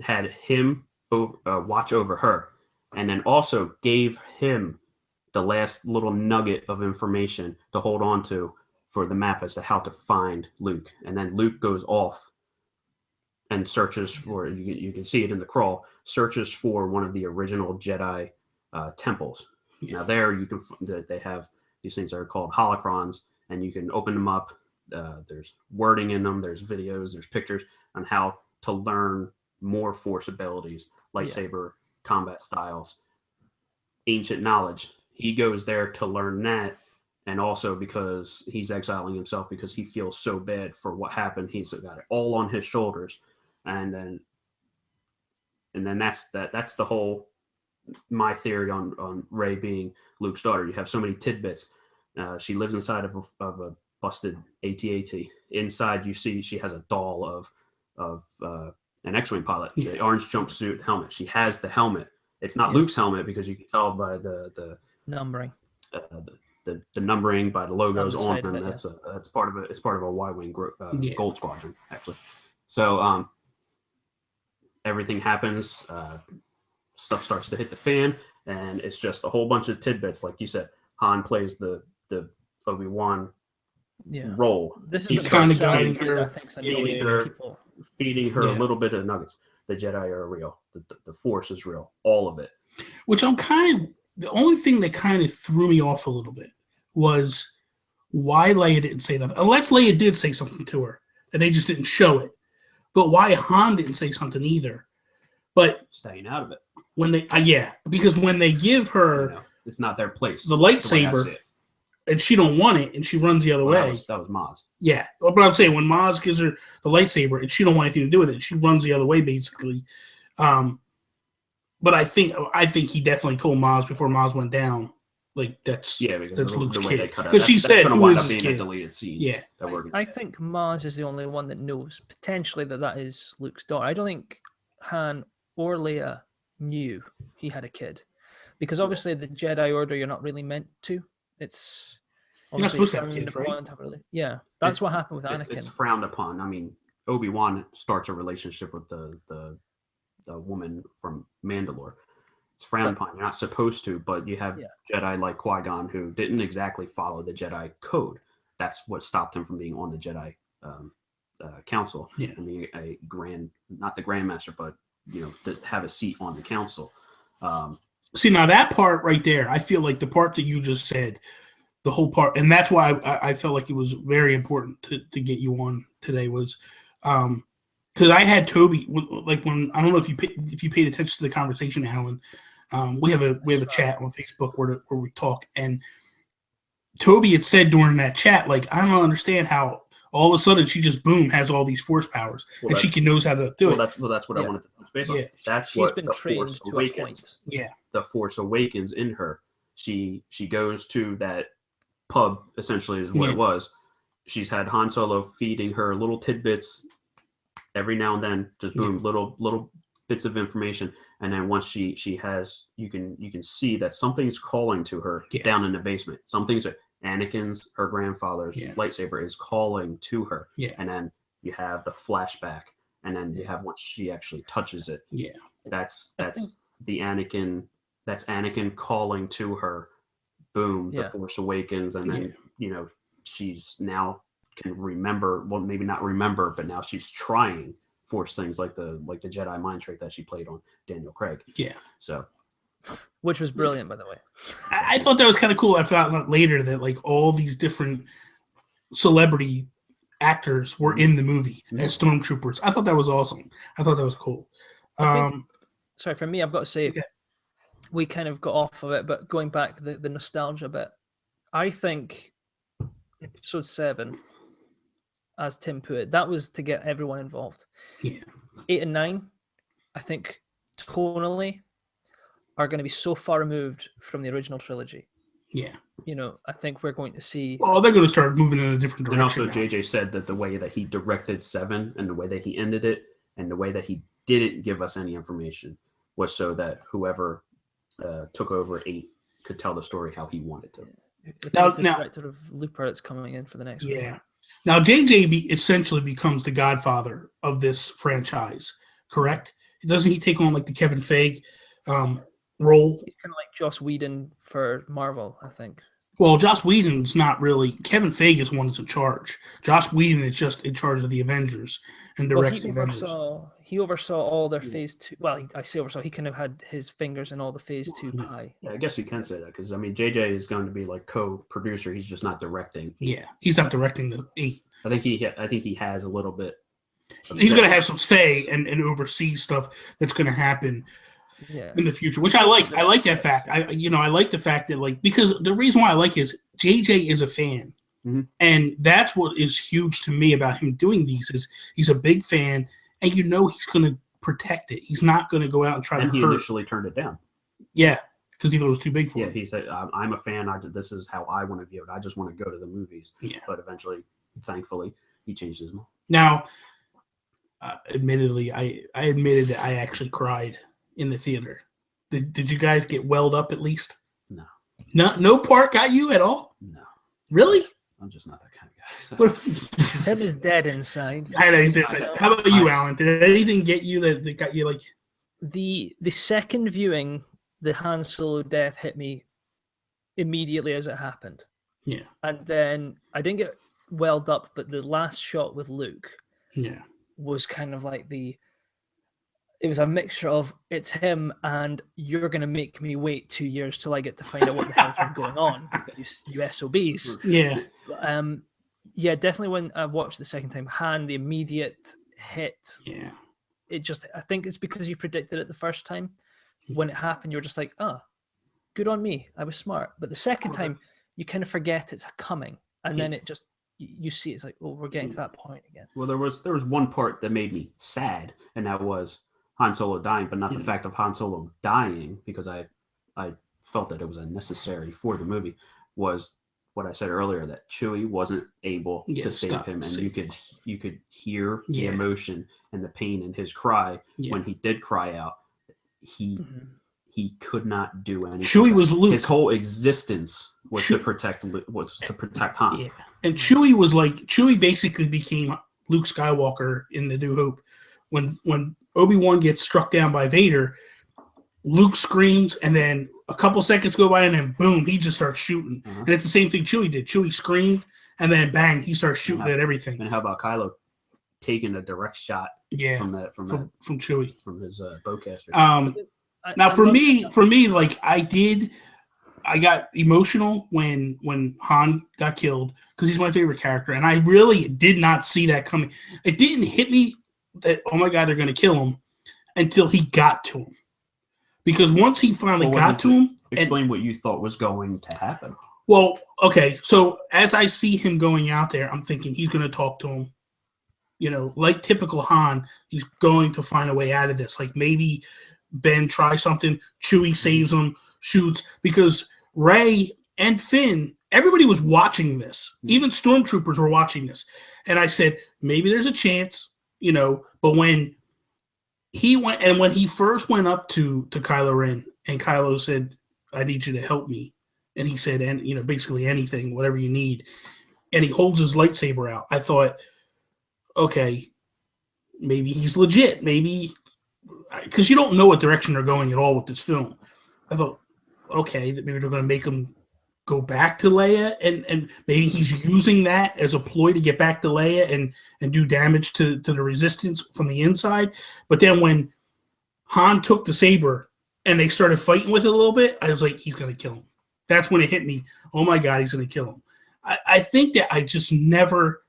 had him watch over her, and then also gave him the last little nugget of information to hold on to for the map as to how to find Luke. And then Luke goes off and searches for, you can see it in the crawl, searches for one of the original Jedi temples. Now there you can, they have these things that are called holocrons, and you can open them up. There's wording in them, there's videos, there's pictures on how to learn more Force abilities, lightsaber combat styles, ancient knowledge. He goes there to learn that, and also because he's exiling himself because he feels so bad for what happened. He's got it all on his shoulders, and then that's the whole my theory on Rey being Luke's daughter. You have so many tidbits. She lives inside of a busted AT-AT. Inside, you see she has a doll of an X-wing pilot, the orange jumpsuit helmet. She has the helmet. It's not Luke's helmet because you can tell by the numbering, the numbering, by the logos on them. It, that's part of it. It's part of a Y-wing Gold Squadron, actually. So everything happens. Stuff starts to hit the fan, and it's just a whole bunch of tidbits. Like you said, Han plays the Obi-Wan role. This is kind of guiding her, feeding her a little bit of nuggets. The Jedi are real. The Force is real. All of it. Which the only thing that kind of threw me off a little bit was why Leia didn't say nothing. Unless Leia did say something to her, and they just didn't show it. But why Han didn't say something either. But staying out of it. When they because when they give her it's not their place. The lightsaber, and she don't want it, and she runs the other way. That was Maz. Yeah, but I'm saying when Maz gives her the lightsaber, and she don't want anything to do with it, she runs the other way basically. But I think he definitely told Maz before Maz went down. Like that's Luke's kid. Because she said, "Who is this kid?" Deleted scene. Yeah, I think Maz is the only one that knows potentially that is Luke's daughter. I don't think Han or Leia knew he had a kid, because obviously the Jedi Order, you're not really meant to. It's you're not supposed to have kids, right? Yeah, that's what happened with Anakin. It's frowned upon. I mean, Obi-Wan starts a relationship with the woman from Mandalore. It's frowned upon. You're not supposed to, but you have Jedi like Qui-Gon who didn't exactly follow the Jedi code. That's what stopped him from being on the Jedi council and being not the Grandmaster, but to have a seat on the council. See, now that part right there, I feel like the part that you just said, the whole part, and that's why I felt like it was very important to get you on today was because I had Toby, like when, I don't know if you paid attention to the conversation, Alan. We have a chat on Facebook where we talk, and Toby had said during that chat, like, I don't understand how all of a sudden she just boom has all these force powers, and she knows how to do it. That's what I wanted to touch base on. That's she's been trained Force to Awakens. a point. Yeah, the Force Awakens in her. She goes to that pub, essentially is what it was. She's had Han Solo feeding her little tidbits every now and then, just boom, little bits of information. And then once she has, you can see that something's calling to her down in the basement. Something's Anakin's, her grandfather's lightsaber is calling to her. Yeah. And then you have the flashback, and then you have once she actually touches it. Yeah. That's the Anakin. That's Anakin calling to her. Boom, the Force Awakens, and then she's now can remember. Well, maybe not remember, but now she's trying Force things like the Jedi mind trick that she played on Daniel Craig. Yeah. So, which was brilliant, by the way. I thought that was kind of cool. I found out later that like all these different celebrity actors were in the movie as stormtroopers. I thought that was awesome. I thought that was cool. Sorry, for me, I've got to say, we kind of got off of it, but going back the nostalgia bit, I think episode 7, as Tim put it, that was to get everyone involved. Yeah. 8 and 9, I think tonally are going to be so far removed from the original trilogy. Yeah. I think we're going to see. Well, they're going to start moving in a different direction. And also, JJ said that the way that he directed 7 and the way that he ended it and the way that he didn't give us any information was so that whoever took over 8 could tell the story how he wanted to. Now, the director of Looper that's coming in for the next one. Yeah. Now, JJ essentially becomes the godfather of this franchise, correct? Doesn't he take on like the Kevin Feige role? He's kind of like Joss Whedon for Marvel, I think. Well, Joss Whedon's not really. Kevin Feige is one that's in charge. Joss Whedon is just in charge of the Avengers and directs the Avengers. He oversaw all their Phase 2. Well, I say oversaw. He kind of had his fingers in all the Phase 2 pie. Yeah, I guess you can say that because JJ is going to be like co-producer. He's just not directing. Yeah, he's not directing the 8. I think he has a little bit. He's going to have some say and oversee stuff that's going to happen. Yeah. In the future, which I like. I like that fact. I like the fact that because the reason why I like is JJ is a fan, and that's what is huge to me about him doing these is he's a big fan, and he's going to protect it. He's not going to go out and try to hurt. He initially turned it down. Yeah, because he thought it was too big for him. Yeah, he said, "I'm a fan. This is how I want to view it. I just want to go to the movies." Yeah, but eventually, thankfully, he changed his mind. Now, admittedly, I admitted that I actually cried in the theater. Did you guys get welled up at least? No part got you at all? No. Really? I'm just not that kind of guy. So. Tim is dead inside. I know he's dead inside. How about you, Alan? Did anything get you that got you like? The second viewing, the Han Solo death hit me immediately as it happened. Yeah. And then I didn't get welled up, but the last shot with Luke was kind of like it was a mixture of it's him and you're going to make me wait 2 years till I get to find out what the hell's been going on, you SOBs. Yeah. Yeah, definitely when I watched the second time, Han, the immediate hit. Yeah. I think it's because you predicted it the first time. When it happened, you were just like, good on me. I was smart. But the second time, you kind of forget it's coming. And then it just, you see it's like, oh, we're getting to that point again. Well, there was one part that made me sad, and that was Han Solo dying, but not the fact of Han Solo dying, because I felt that it was unnecessary for the movie, was what I said earlier, that Chewie wasn't able to save him, and you could hear the emotion and the pain in his cry when he did cry out. He could not do anything. Chewie was Luke. His whole existence was to protect Han. Yeah. And Chewie basically became Luke Skywalker in The New Hope. When Obi-Wan gets struck down by Vader, Luke screams, and then a couple seconds go by, and then boom, he just starts shooting. And it's the same thing Chewie did. Chewie screamed, and then bang, he starts shooting at everything. And how about Kylo taking a direct shot from Chewie, from his bowcaster? Now, for me, like I got emotional when Han got killed because he's my favorite character, and I really did not see that coming. It didn't hit me that, oh my God, they're going to kill him, until he got to him. Because once he finally got to him... Explain what you thought was going to happen. Well, okay. So as I see him going out there, I'm thinking he's going to talk to him. You know, like typical Han, he's going to find a way out of this. Like maybe Ben tries something, Chewie saves him, shoots, because Rey and Finn, everybody was watching this. Even stormtroopers were watching this. And I said, maybe there's a chance, you know, but when he first went up to Kylo Ren and Kylo said, I need you to help me. And he said, and you know, basically anything, whatever you need. And he holds his lightsaber out. I thought, okay, maybe he's legit. Maybe, because you don't know what direction they're going at all with this film. I thought, okay, that maybe they're going to make him go back to Leia, and maybe he's using that as a ploy to get back to Leia and do damage to the Resistance from the inside. But then when Han took the saber and they started fighting with it a little bit, I was like, he's going to kill him. That's when it hit me. Oh my God, he's going to kill him. I think that I just never.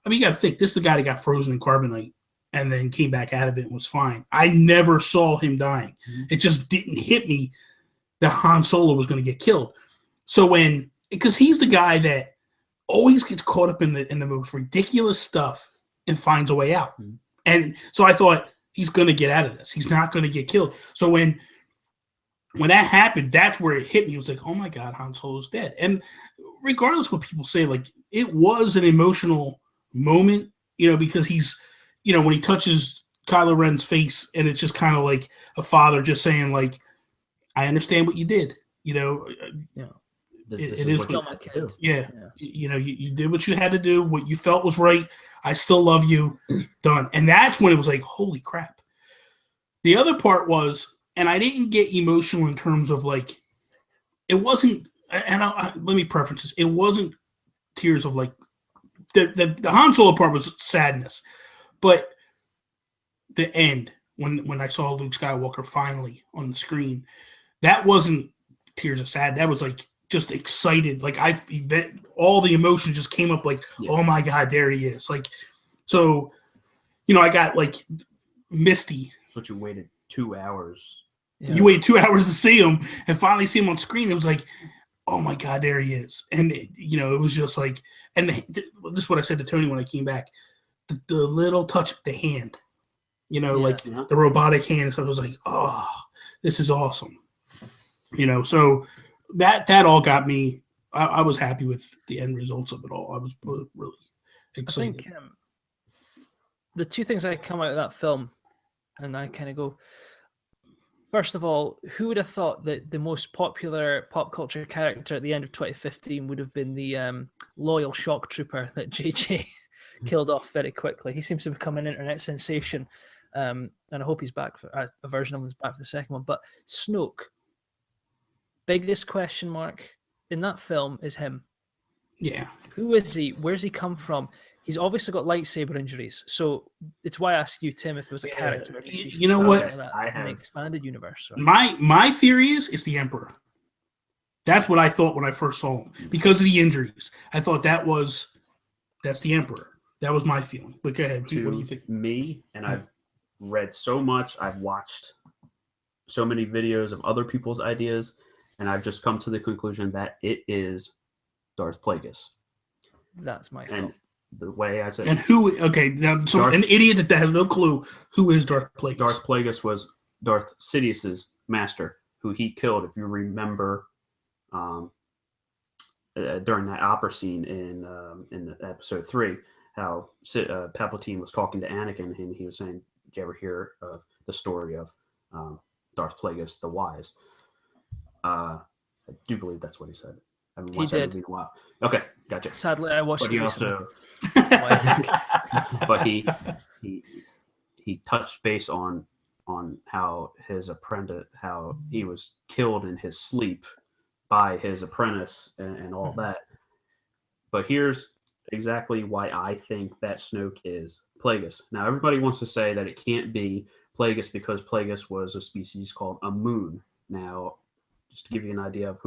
I mean, you got to think, this is the guy that got frozen in carbonite and then came back out of it and was fine. I never saw him dying. It just didn't hit me that Han Solo was going to get killed. So because he's the guy that always gets caught up in the most ridiculous stuff and finds a way out. And so I thought, he's going to get out of this. He's not going to get killed. So when that happened, that's where it hit me. It was like, oh my God, Han Solo's dead. And regardless of what people say, like, it was an emotional moment, you know, because he's, you know, when he touches Kylo Ren's face, and it's just kind of like a father just saying, like, I understand what you did, you know. Yeah. This is what you had to do. Yeah. You know, you did what you had to do, what you felt was right. I still love you. Done. And that's when it was like, holy crap. The other part was, and I didn't get emotional in terms of like, it wasn't, and let me preference this, it wasn't tears of like, the Han Solo part was sadness, but the end, when I saw Luke Skywalker finally on the screen, that wasn't tears of sad. That was like just excited. Like all the emotion just came up. Like, oh my God, there he is. Like, so, you know, I got like misty. So you waited 2 hours. Yeah. You waited 2 hours to see him, and finally see him on screen. It was like, oh my God, there he is. And you know, it was just like, and this is what I said to Tony when I came back. The little touch, the hand, you know, the robotic hand. So I was like, oh, this is awesome. You know, so that all got me. I was happy with the end results of it all. I was really excited. I think the two things I come out of that film, and I kind of go, first of all, who would have thought that the most popular pop culture character at the end of 2015 would have been the loyal shock trooper that JJ killed off very quickly? He seems to become an internet sensation, and I hope he's back for a version of him is back for the second one. But Snoke, biggest question mark in that film is him. Yeah. Who is he? Where's he come from? He's obviously got lightsaber injuries, so it's why I asked you, Tim, if there was a character. You know what? In the expanded universe. Right? My theory is the Emperor. That's what I thought when I first saw him because of the injuries. I thought that's the Emperor. That was my feeling. But go ahead. What do you think? Me, and I've read so much. I've watched so many videos of other people's ideas, and I've just come to the conclusion that it is Darth Plagueis. That's my and the way I said. And who? Okay, now an idiot that has no clue who is Darth Plagueis. Darth Plagueis was Darth Sidious's master, who he killed. If you remember, during that opera scene in episode 3, how Palpatine was talking to Anakin, and he was saying, "Did you ever hear of the story of Darth Plagueis the Wise?" I do believe that's what he said. I haven't watched that movie in a while. Okay, gotcha. Sadly, I watched it recently. But he touched base on how his apprentice, how he was killed in his sleep by his apprentice and all that. But here's exactly why I think that Snoke is Plagueis. Now, everybody wants to say that it can't be Plagueis because Plagueis was a species called a moon. Now, just to give you an idea of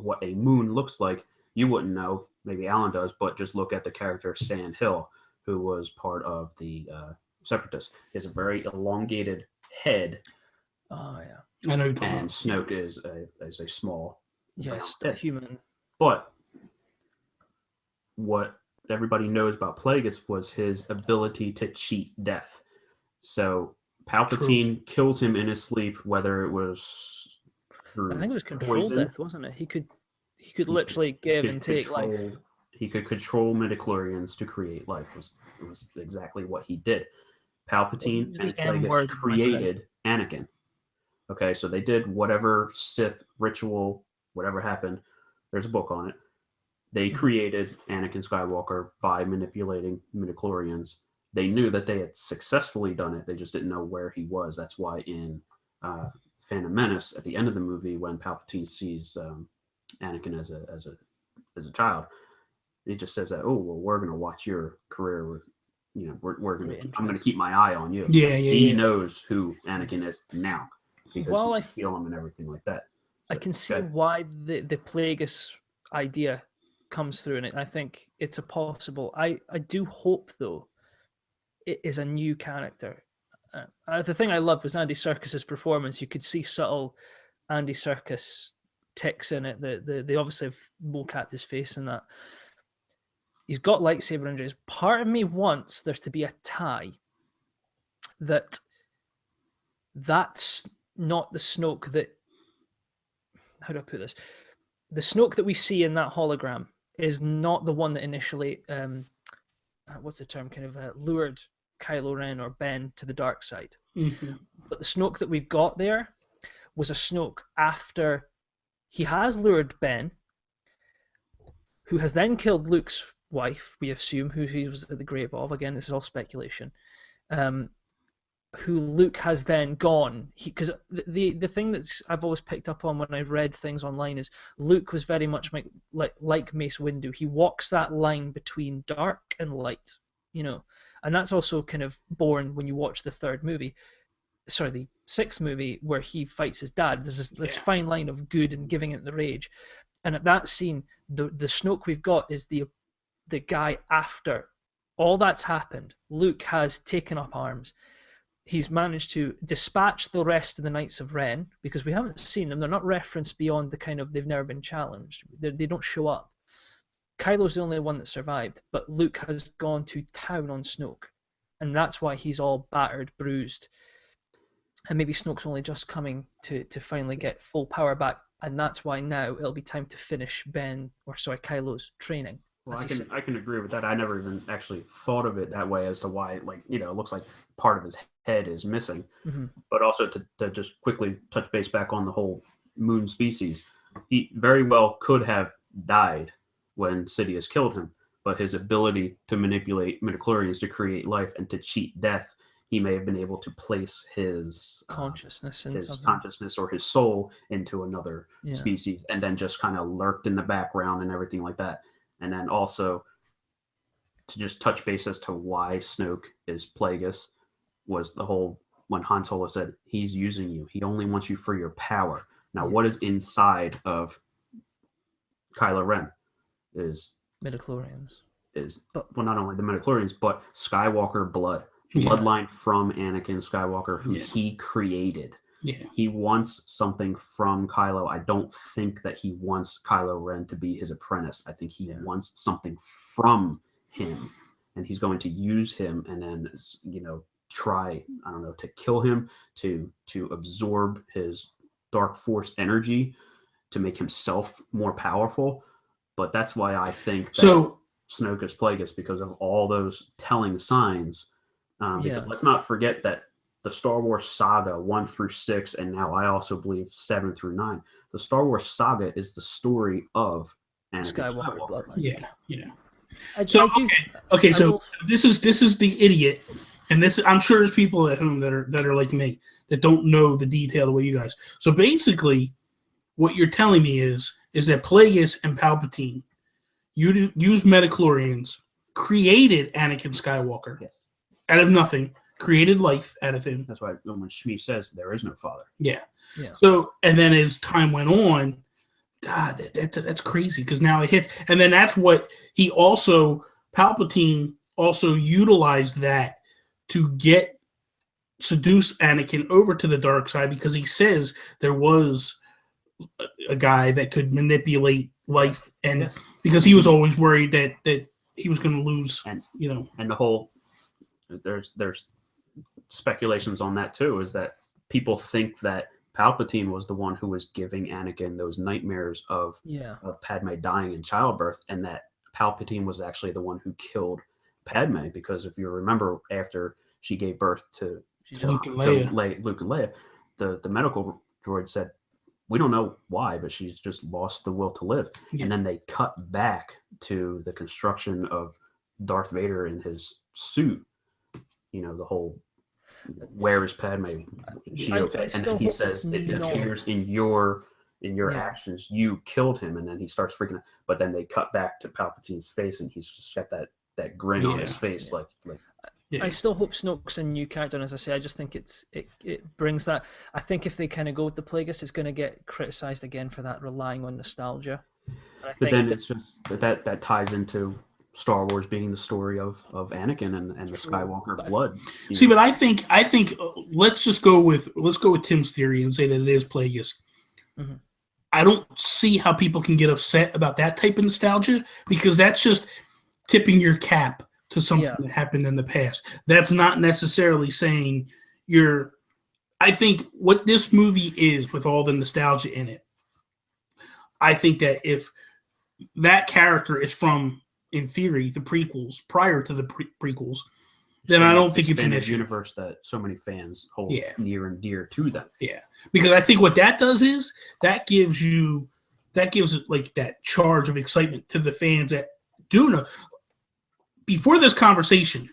what a moon looks like, you wouldn't know. Maybe Alan does, but just look at the character Sand Hill, who was part of the Separatists. He has a very elongated head. Oh yeah, I know. And Snoke is a small. Yes, head. human. But what everybody knows about Plagueis was his ability to cheat death. So Palpatine kills him in his sleep, whether it was through I think it was control poison. death, wasn't it? He could literally give and take life. He could control midichlorians to create life. It was exactly what he did. Palpatine and Plagueis created Anakin. Okay, so they did whatever Sith ritual, whatever happened. There's a book on it. They created Anakin Skywalker by manipulating midichlorians. They knew that they had successfully done it. They just didn't know where he was. That's why in Phantom Menace, at the end of the movie, when Palpatine sees Anakin as a child, he just says that, "Oh, well, we're going to watch your career with, we're going to. I'm going to keep my eye on you." He knows who Anakin is now because he can feel him and everything like that. I can see why the Plagueis idea comes through in it. I think it's a possible. I do hope though it is a new character. The thing I loved was Andy Serkis's performance. You could see subtle Andy Serkis ticks in it. They obviously have mocapped his face in that. He's got lightsaber injuries. Part of me wants there to be a tie that's not the Snoke that. How do I put this? The Snoke that we see in that hologram is not the one that initially, what's the term, lured Kylo Ren or Ben to the dark side. Mm-hmm. But the Snoke that we've got there was a Snoke after he has lured Ben, who has then killed Luke's wife, we assume, who he was at the grave of. Again, this is all speculation. Who Luke has then gone, because the thing that's I've always picked up on when I've read things online is Luke was very much like Mace Windu. He walks that line between dark and light, and that's also kind of born when you watch the the sixth movie where he fights his dad. There's this fine line of good and giving it the rage, and at that scene, the Snoke we've got is the guy after all that's happened. Luke has taken up arms. He's managed to dispatch the rest of the Knights of Ren, because we haven't seen them. They're not referenced beyond they've never been challenged. They don't show up. Kylo's the only one that survived, but Luke has gone to town on Snoke, and that's why he's all battered, bruised. And maybe Snoke's only just coming to finally get full power back, and that's why now it'll be time to finish Kylo's training. Well, I can agree with that. I never even actually thought of it that way as to why, it looks like part of his head is missing. Mm-hmm. But also to just quickly touch base back on the whole moon species, he very well could have died when Sidious killed him, but his ability to manipulate midichlorians to create life and to cheat death, he may have been able to place his consciousness or his soul into another species, and then just kind of lurked in the background and everything like that. And then also to just touch base as to why Snoke is Plagueis was the whole, when Han Solo said, he's using you. He only wants you for your power. Now, what is inside of Kylo Ren is midichlorians. Not only the midichlorians, but Skywalker bloodline from Anakin Skywalker, who he created. Yeah. He wants something from Kylo. I don't think that he wants Kylo Ren to be his apprentice. I think he wants something from him, and he's going to use him and then, try, to kill him, to absorb his dark force energy to make himself more powerful. But that's why I think that Snoke is Plagueis, because of all those telling signs. Because let's not forget that the Star Wars saga 1 through 6, and now I also believe 7 through 9. The Star Wars saga is the story of Anakin Skywalker. Yeah. So this is the idiot, and this I'm sure there's people at home that are like me that don't know the detail the way you guys. So basically, what you're telling me is that Plagueis and Palpatine used midichlorians, created Anakin Skywalker out of nothing. Created life out of him. That's why when Shmi says there is no father. Yeah. So, and then as time went on, God, that's crazy, because now it hit. And then that's what Palpatine also utilized that to seduce Anakin over to the dark side, because he says there was a guy that could manipulate life, and Yes. because he was always worried that he was going to lose, And and the whole there's speculations on that too, is that people think that Palpatine was the one who was giving Anakin those nightmares of Padme dying in childbirth, and that Palpatine was actually the one who killed Padme, because if you remember, after she gave birth to Luke and Leia, the medical droid said, we don't know why, but she's just lost the will to live. Yeah. And then they cut back to the construction of Darth Vader in his suit. You know, the whole, where is Padme? She okay? And then he says, it appears in your actions, you killed him. And then he starts freaking out. But then they cut back to Palpatine's face, and he's just got that grin on his face, like. Yeah. I still hope Snoke's a new character, and as I say, I just think it brings that. I think if they kind of go with the Plagueis, it's going to get criticized again for that relying on nostalgia. But then it's just that ties into Star Wars being the story of Anakin and the Skywalker blood. See, but I think let's go with Tim's theory and say that it is Plagueis. Mm-hmm. I don't see how people can get upset about that type of nostalgia, because that's just tipping your cap to something that happened in the past. That's not necessarily saying I think what this movie is, with all the nostalgia in it, I think that if that character is from, in theory, the prequels, prior to the prequels, then I don't think it's an issue. Universe that so many fans hold near and dear to them. Yeah, because I think what that does is that gives like that charge of excitement to the fans that do know. Before this conversation,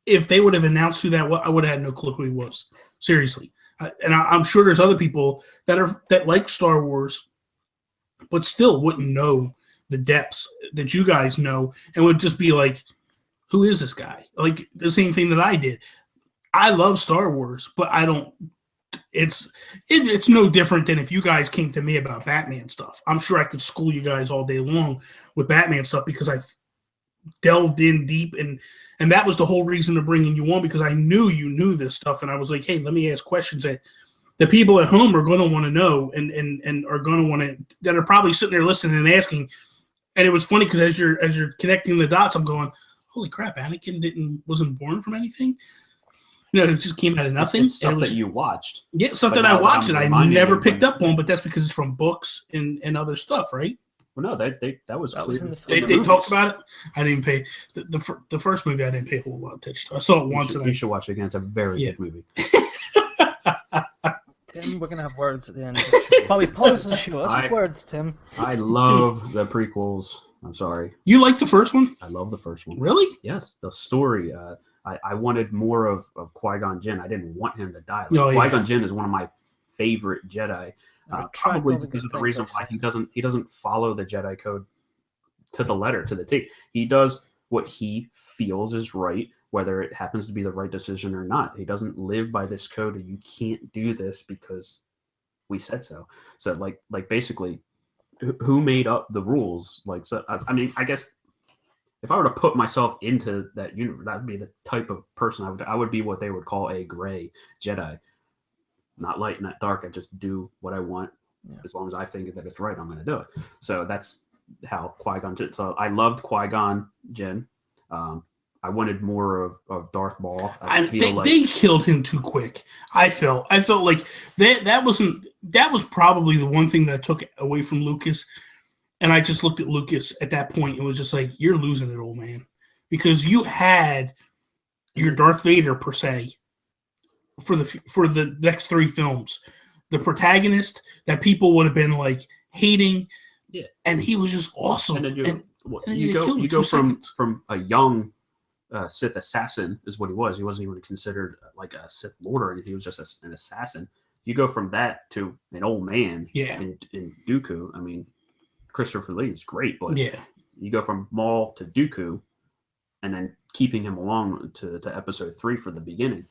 if they would have announced who that was, I would have had no clue who he was. Seriously. And I'm sure there's other people that like Star Wars, but still wouldn't know the depths that you guys know, and would just be like, who is this guy? Like the same thing that I did. I love Star Wars, but I don't. It's no different than if you guys came to me about Batman stuff. I'm sure I could school you guys all day long with Batman stuff, because I've delved in deep, and that was the whole reason of bringing you on, because I knew you knew this stuff, and I was like, hey, let me ask questions that the people at home are going to want to know, and are going to want to, that are probably sitting there listening and asking. And it was funny because as you're connecting the dots, I'm going, holy crap, Anakin wasn't born from anything. It just came out of nothing. It's stuff that you watched. Yeah, stuff that I watched and I never picked up on, but that's because it's from books and other stuff, right? Well, no, that was in the film. They talked about it. I didn't pay the first movie. I didn't pay a whole lot of attention to. I saw it once. You should watch it again. It's a very good movie. Tim, we're gonna have words at the end. Probably pause the show. That's words, Tim. I love the prequels. I'm sorry. You like the first one? I love the first one. Really? Yes, the story. I wanted more of Qui-Gon Jinn. I didn't want him to die. Qui-Gon Jinn is one of my favorite Jedi. Probably because of the reason why he doesn't follow the Jedi code to the letter, to the T. He does what he feels is right, whether it happens to be the right decision or not. He doesn't live by this code, and you can't do this because we said so. So like basically, who made up the rules? Like, so I mean, I guess if I were to put myself into that universe, that would be the type of person I would be what they would call a gray Jedi. Not light, not dark. I just do what I want. As long as I think that it's right, I'm going to do it. So that's how Qui-Gon Jinn. So I loved Qui-Gon Jinn. I wanted more of Darth Maul. They killed him too quick. I felt like that was probably the one thing that I took away from Lucas. And I just looked at Lucas at that point and was just like, you're losing it, old man. Because you had your Darth Vader, per se, for the next three films. The protagonist that people would have been like hating. Yeah. And he was just awesome. And then you go from a young Sith assassin is what he was. He wasn't even considered like a Sith Lord or anything. He was just an assassin. You go from that to an old man in Dooku. I mean, Christopher Lee is great, but you go from Maul to Dooku and then keeping him along to episode 3 for the beginning.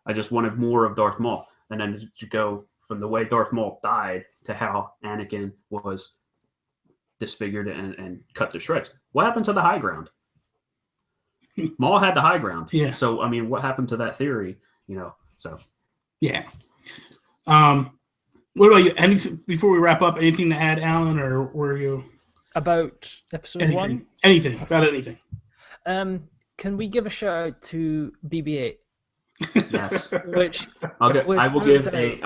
I just wanted more of Darth Maul. And then you go from the way Darth Maul died to how Anakin was disfigured and cut to shreds. What happened to the high ground? Maul had the high ground. Yeah. So, I mean, what happened to that theory? So. Yeah. What about you? Anything before we wrap up? Anything to add, Alan, or were you About episode 1? Anything about anything? Can we give a shout out to BB-8? Yes. Which I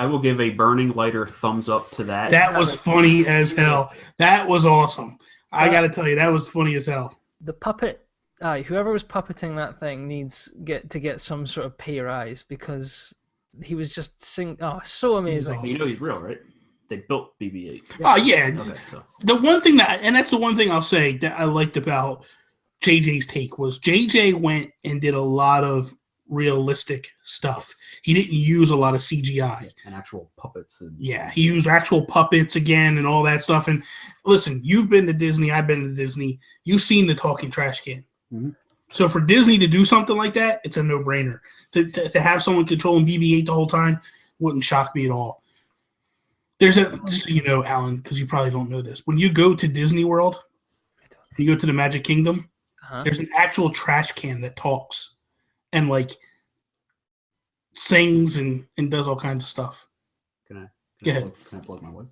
will give a burning lighter thumbs up to that. That was funny as hell. That was awesome. I got to tell you, that was funny as hell. The puppet, whoever was puppeting that thing needs to get some sort of pay rise, because he was just so amazing. Awesome. You know he's real, right? They built BB-8. Oh yeah. Okay, so. The one thing that's the one thing I'll say that I liked about JJ's take was JJ went and did a lot of realistic stuff. He didn't use a lot of CGI and actual puppets. He used actual puppets again and all that stuff. And listen, you've been to Disney, I've been to Disney. You've seen the talking trash can. Mm-hmm. So for Disney to do something like that, it's a no-brainer. To have someone controlling BB-8 the whole time wouldn't shock me at all. Just so you know, Alan, because you probably don't know this. When you go to Disney World, you go to the Magic Kingdom, there's an actual trash can that talks and like sings and does all kinds of stuff. Can I plug my wife?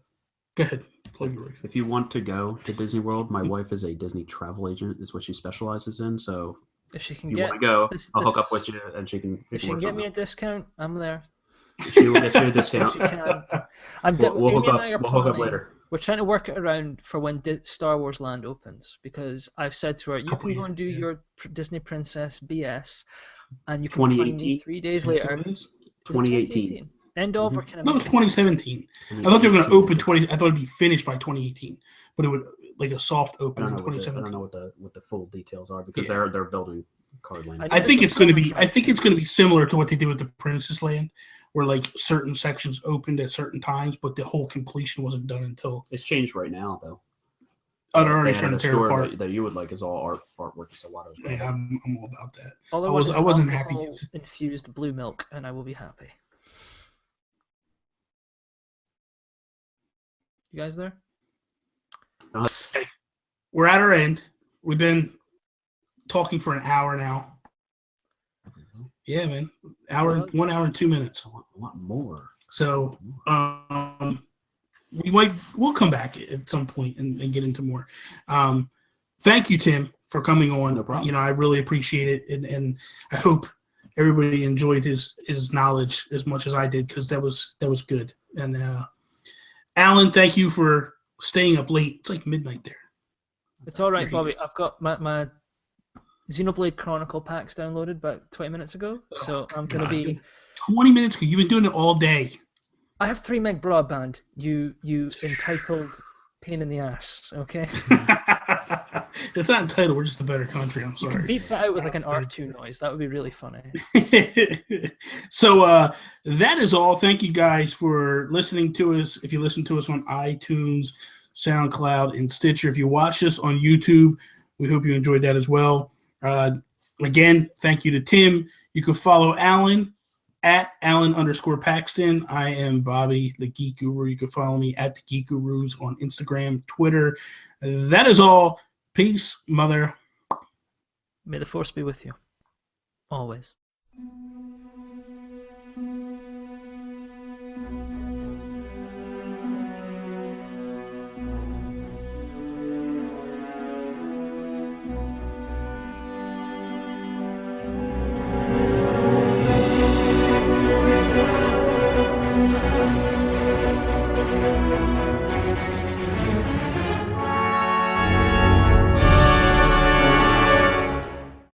Go ahead. Plug your wife. If you want to go to Disney World, my wife is a Disney travel agent, is what she specializes in. So if she can want to go, I'll hook up with you and she can. If she can get me a discount, I'm there. She will get you a discount. She can. We'll hook up later. We're trying to work it around for when Star Wars Land opens, because I've said to her, you can go and do your Disney Princess BS, and you can find me 3 days later. 2018. End of or kind of? No, it was 2017. I thought they were going to open I thought it'd be finished by 2018, but it would like a soft open in 2017. I don't know what the full details are, because they're building card land. I think it's going to be similar to what they did with the Princess Land, where like certain sections opened at certain times, but the whole completion wasn't done until. It's changed right now, though. Oh, they're already trying to tear apart. That you would like is all artwork. So yeah, I'm all about that. I wasn't happy. Infused blue milk, and I will be happy. You guys there? We're at our end. We've been talking for an hour now. Yeah, man. 1 hour and 2 minutes. I want more. So we'll come back at some point and get into more. Thank you, Tim, for coming on. No problem. You know, I really appreciate it, and I hope everybody enjoyed his knowledge as much as I did, because that was good. And Alan, thank you for staying up late. It's like midnight there. It's all right, Bobby. I've got my Xenoblade Chronicle packs downloaded about 20 minutes ago, so I'm going to be... 20 minutes ago? You've been doing it all day. I have 3 meg broadband, you entitled pain in the ass, okay? It's not entitled, we're just a better country, I'm sorry. You can beep that out with like an R2 noise. That would be really funny. So that is all. Thank you guys for listening to us. If you listen to us on iTunes, SoundCloud, and Stitcher, if you watch us on YouTube, we hope you enjoyed that as well. Again, thank you to Tim. You can follow Alan at Alan_Paxton. I am Bobby, the Geek Guru. You can follow me at the Geek Gurus on Instagram, Twitter. That is all. Peace, mother. May the force be with you. Always.